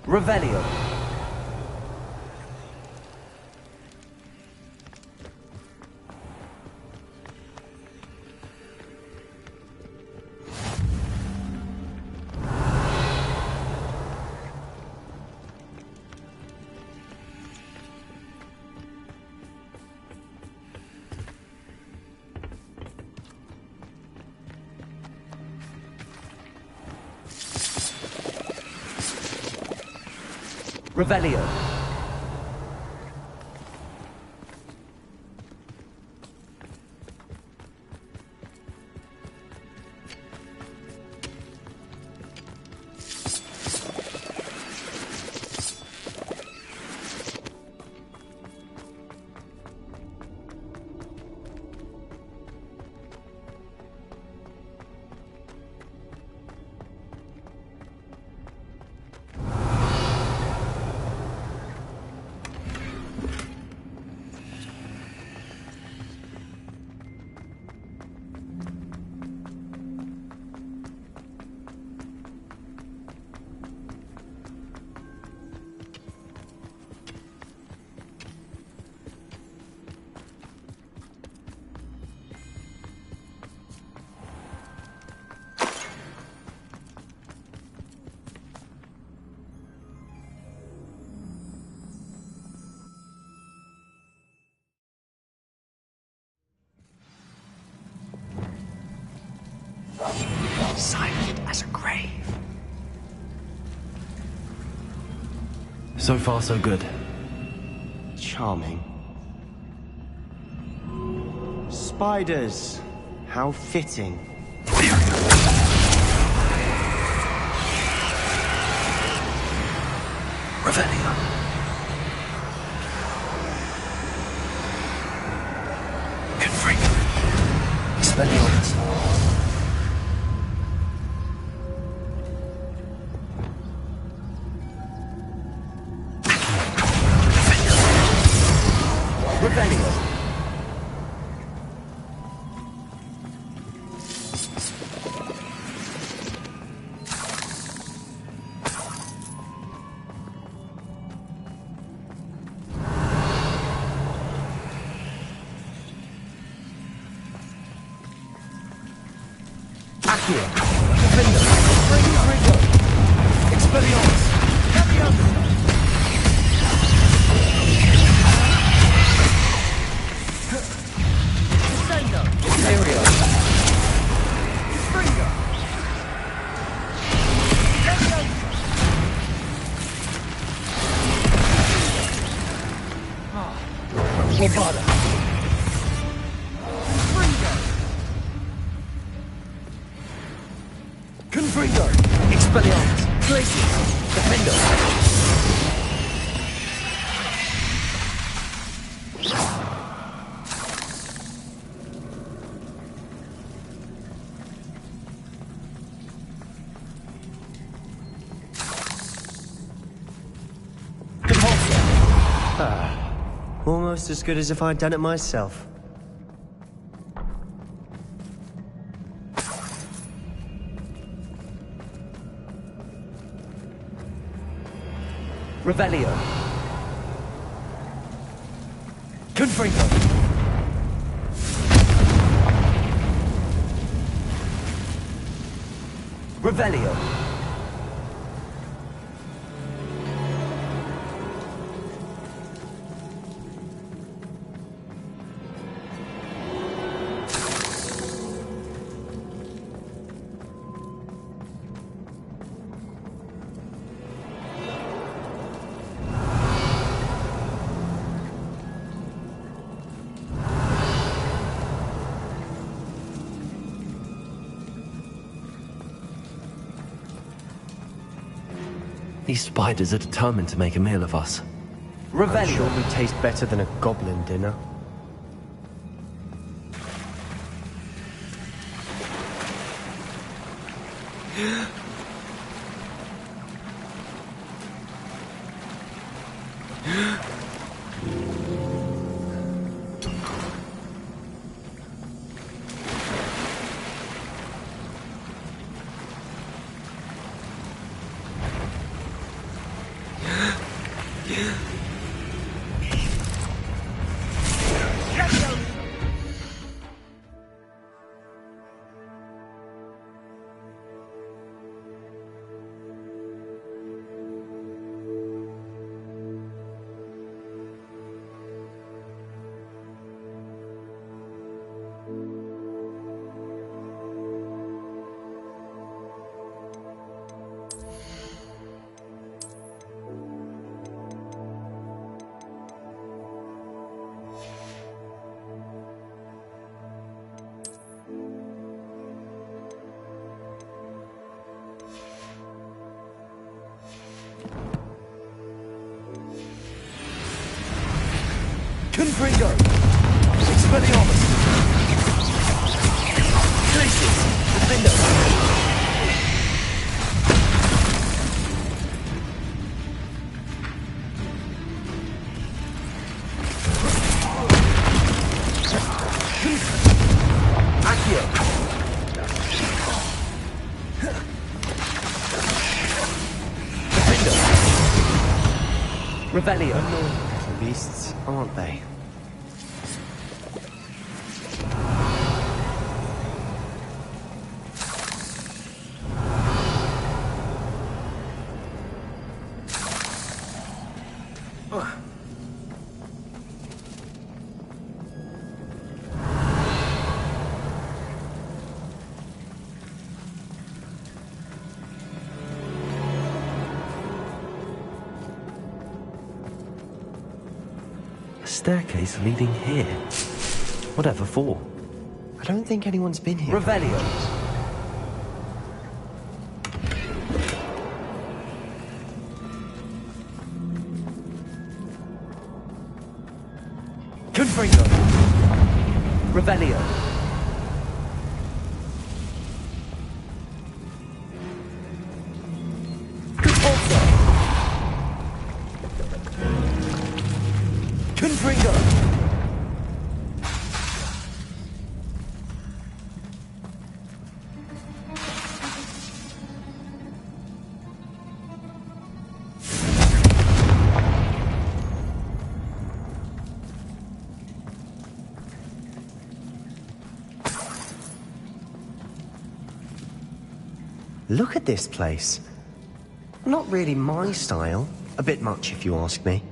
Revelio. Revelio. Silent as a grave. So far, so good. Charming. Spiders. How fitting. Revelio. Confringo. Expelliarmus. Confringo! Expelliarmus! Glacius! Defender! Almost as good as if I'd done it myself. Revelio. Confringo. Revelio. These spiders are determined to make a meal of us. I'm sure we taste better than a goblin dinner. Confringo! Expelliarmus! Glacius! Defender! Accio! Defender! Revelio! Beasts, aren't they? Staircase leading here. Whatever for? I don't think anyone's been here. Revelio. Confringo. Revelio. Compulso. Confringo. Look at this place. Not really my style. A bit much, if you ask me.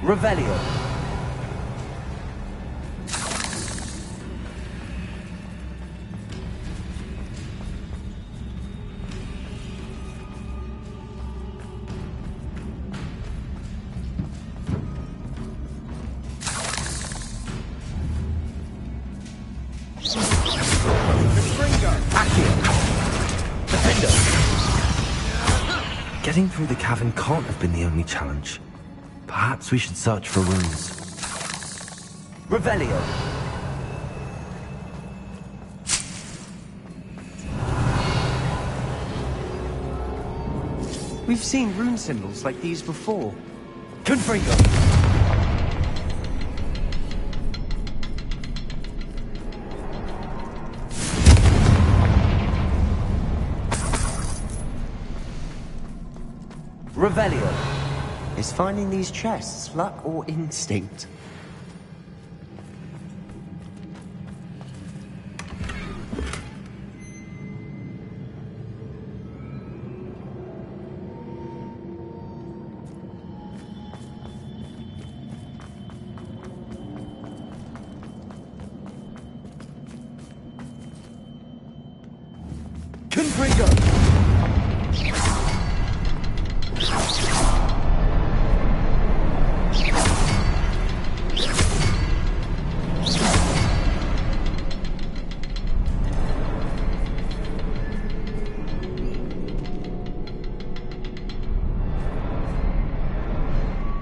Revelio. Getting through the cavern can't have been the only challenge. Perhaps we should search for runes. Revelio! We've seen rune symbols like these before. Confringo! Revelio. Is finding these chests luck or instinct? Confringo!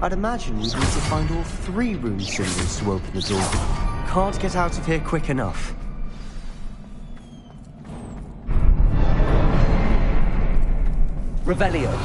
I'd imagine we need to find all 3 rune symbols to open the door. Can't get out of here quick enough. Revelio.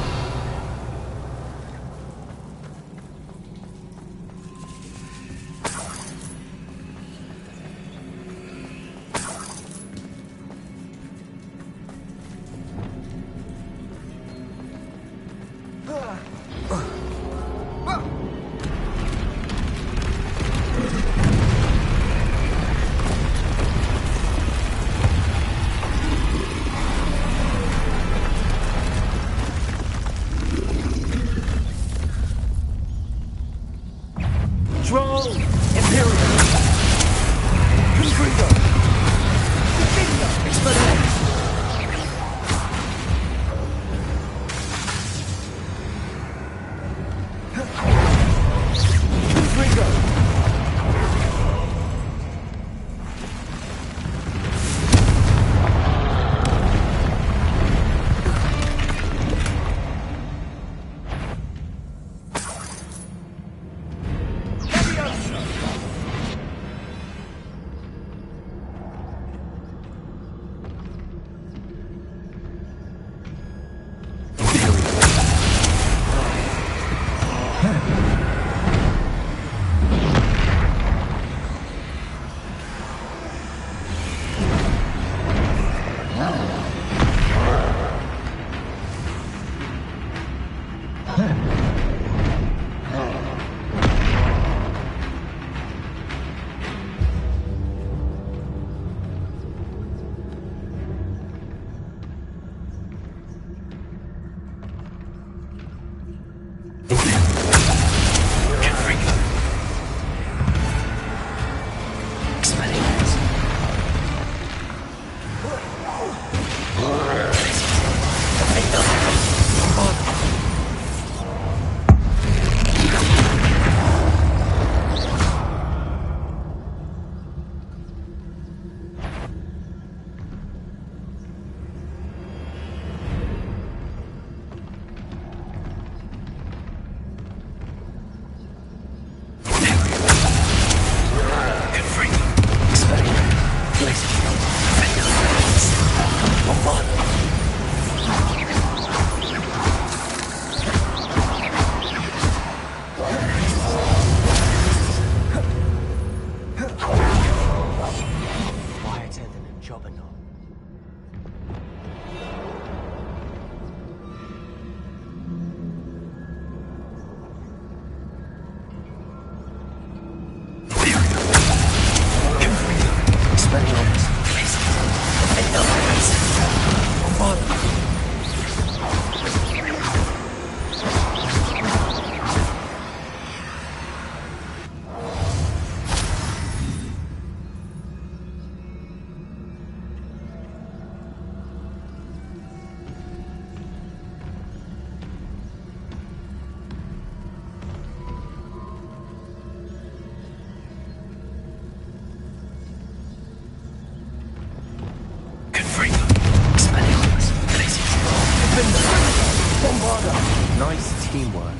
harder! Nice teamwork.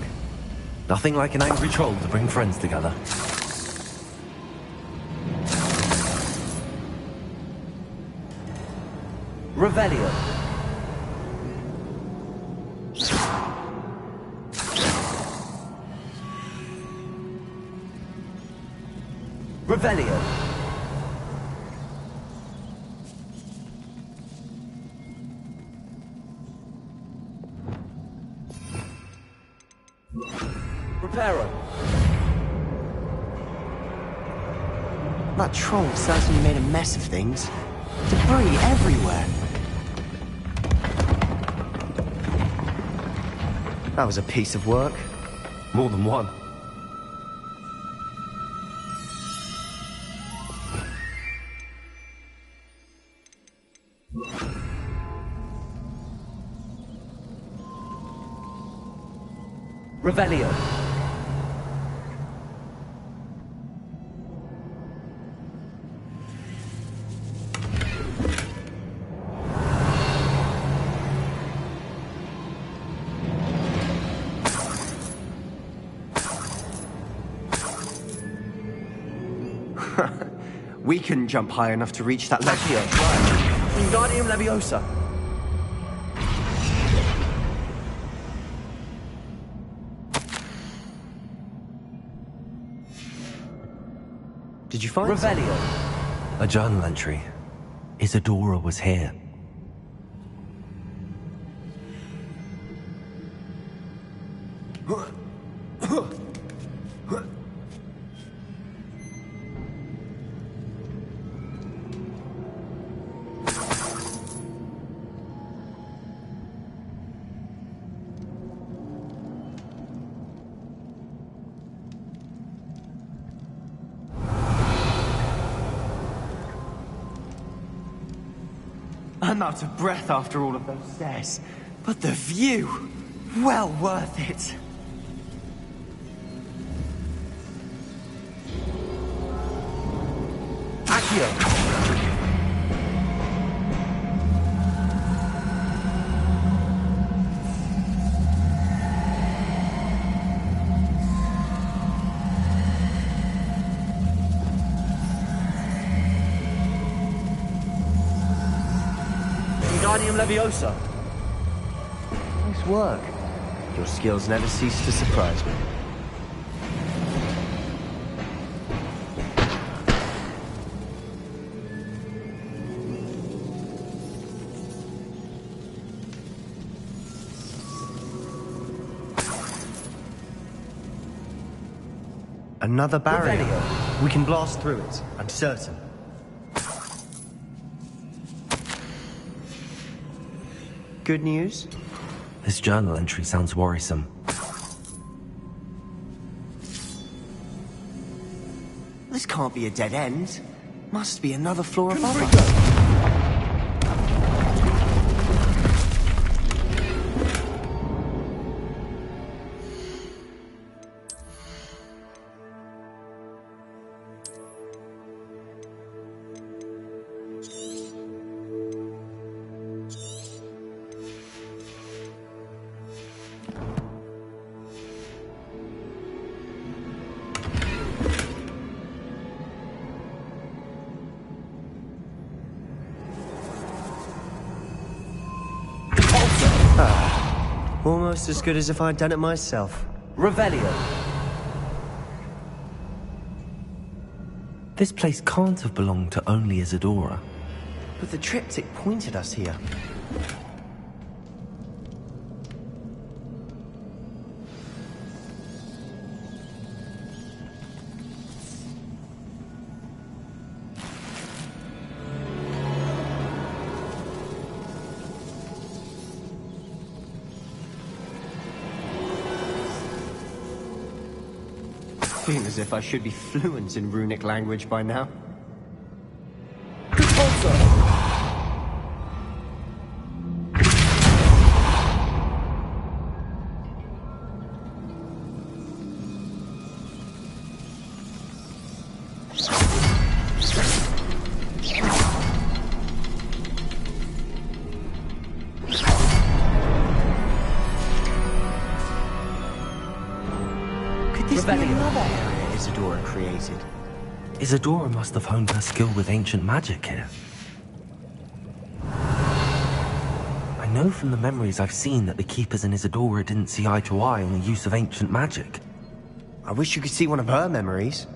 Nothing like an angry troll to bring friends together. Revelio. Revelio. Reparo. That troll certainly made a mess of things. Debris everywhere. That was a piece of work. More than one. Revelio. We couldn't jump high enough to reach that ledge. Wingardium Leviosa. Did you find Revelio. A journal entry. Isadora was here. I'm out of breath after all of those stairs. But the view! Well worth it. Accio! Wingardium Leviosa. Nice work. Your skills never cease to surprise me. Another barrier. Revelio. We can blast through it, I'm certain. Good news? This journal entry sounds worrisome. This can't be a dead end. Must be another floor above us. Almost as good as if I'd done it myself. Revelio. This place can't have belonged to only Isadora. But the triptych pointed us here. Feel as if I should be fluent in runic language by now. Isadora created. Isadora must have honed her skill with ancient magic here. I know from the memories I've seen that the Keepers and Isadora didn't see eye to eye on the use of ancient magic. I wish you could see one of her memories.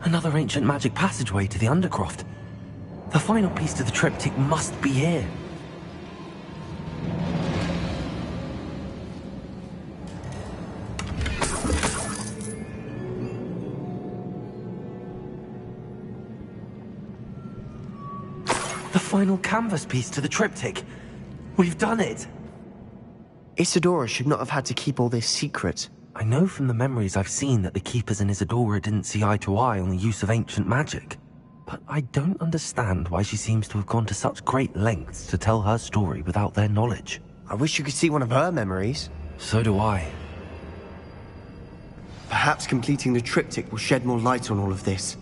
Another ancient magic passageway to the Undercroft. The final piece to the triptych must be here. The final canvas piece to the triptych. We've done it! Isadora should not have had to keep all this secret. I know from the memories I've seen that the Keepers and Isadora didn't see eye to eye on the use of ancient magic. But I don't understand why she seems to have gone to such great lengths to tell her story without their knowledge. I wish you could see one of her memories. So do I. Perhaps completing the triptych will shed more light on all of this.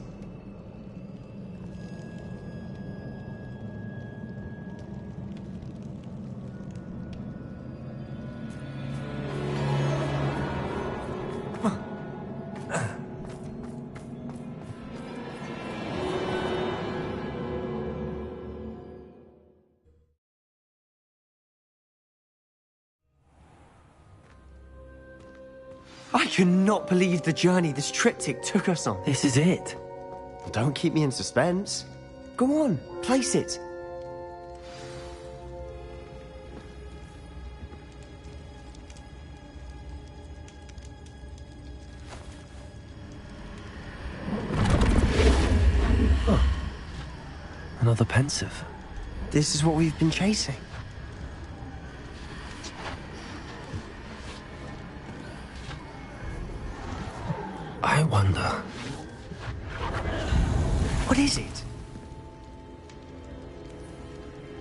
I cannot believe the journey this triptych took us on. This is it. Don't keep me in suspense. Go on, place it. Huh. Another pensive. This is what we've been chasing. I wonder... What is it?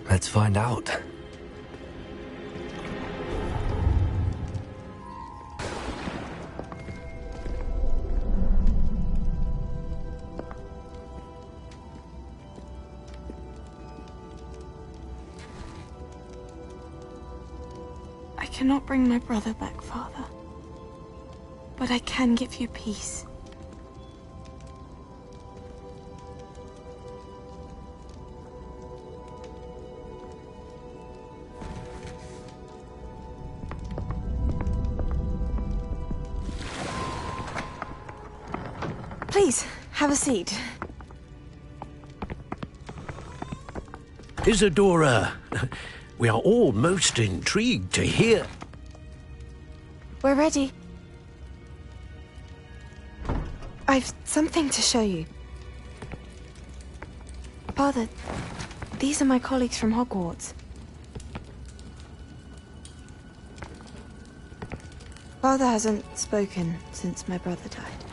Let's find out. I cannot bring my brother back, Father. But I can give you peace. Please, have a seat. Isadora, we are all most intrigued to hear. We're ready. I've something to show you. Father, these are my colleagues from Hogwarts. Father hasn't spoken since my brother died.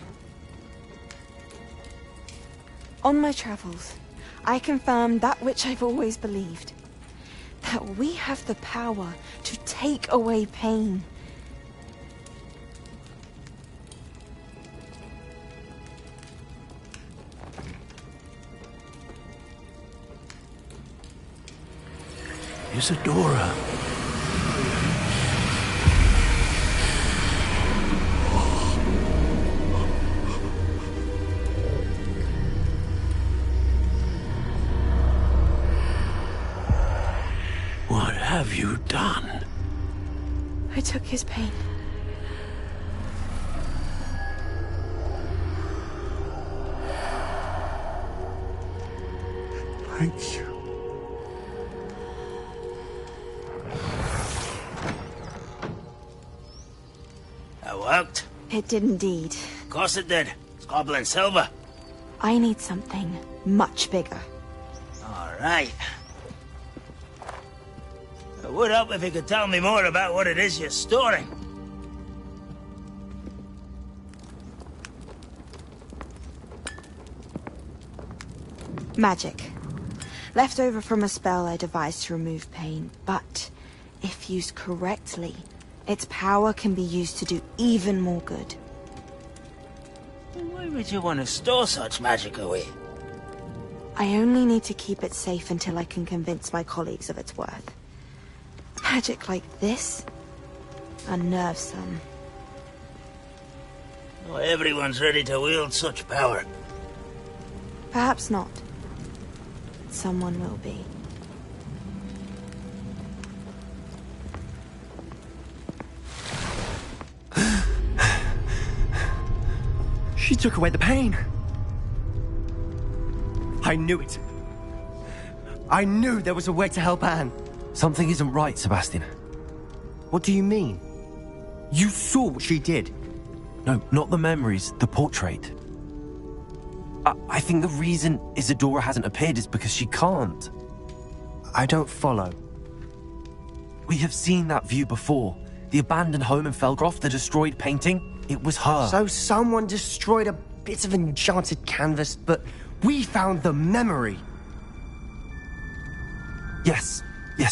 On my travels, I confirmed that which I've always believed. That we have the power to take away pain. Isadora. What have you done? I took his pain. Thank you. That worked? It did indeed. Of course it did. It's goblin silver. I need something much bigger. All right. It would help if you could tell me more about what it is you're storing. Magic. Left over from a spell I devised to remove pain, but if used correctly, its power can be used to do even more good. Why would you want to store such magic away? I only need to keep it safe until I can convince my colleagues of its worth. Magic like this unnerves them. Not everyone's ready to wield such power. Perhaps not. Someone will be. She took away the pain. I knew it. I knew there was a way to help Anne. Something isn't right, Sebastian. What do you mean? You saw what she did. No, not the memories, the portrait. I think the reason Isadora hasn't appeared is because she can't. I don't follow. We have seen that view before. The abandoned home in Felgroth, the destroyed painting. It was her. So someone destroyed a bit of enchanted canvas, but we found the memory. Yes,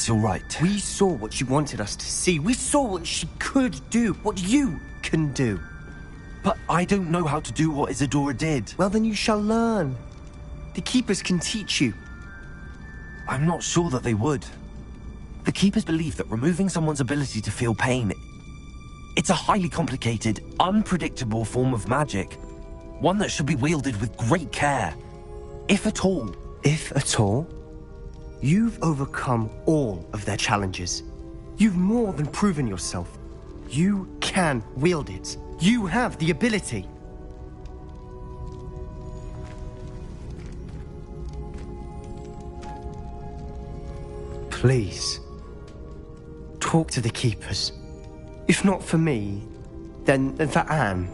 you're right. We saw what she wanted us to see. We saw what she could do, what you can do. But I don't know how to do what Isadora did. Well, then you shall learn. The Keepers can teach you. I'm not sure that they would. The Keepers believe that removing someone's ability to feel pain, it's a highly complicated, unpredictable form of magic. One that should be wielded with great care. If at all. If at all? You've overcome all of their challenges. You've more than proven yourself. You can wield it. You have the ability. Please, talk to the Keepers. If not for me, then for Anne.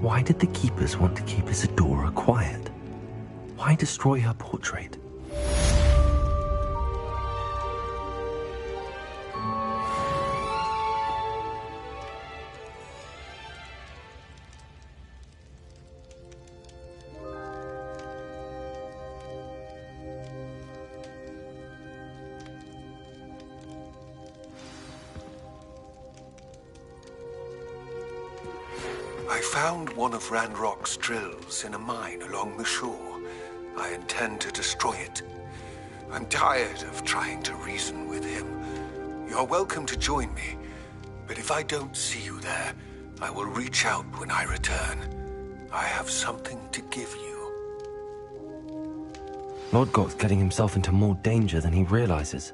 Why did the Keepers want to keep Isadora quiet? Why destroy her portrait? I found one of Ranrock's drills in a mine along the shore. I intend to destroy it. I'm tired of trying to reason with him. You're welcome to join me, but if I don't see you there, I will reach out when I return. I have something to give you. Lord Goth's getting himself into more danger than he realizes.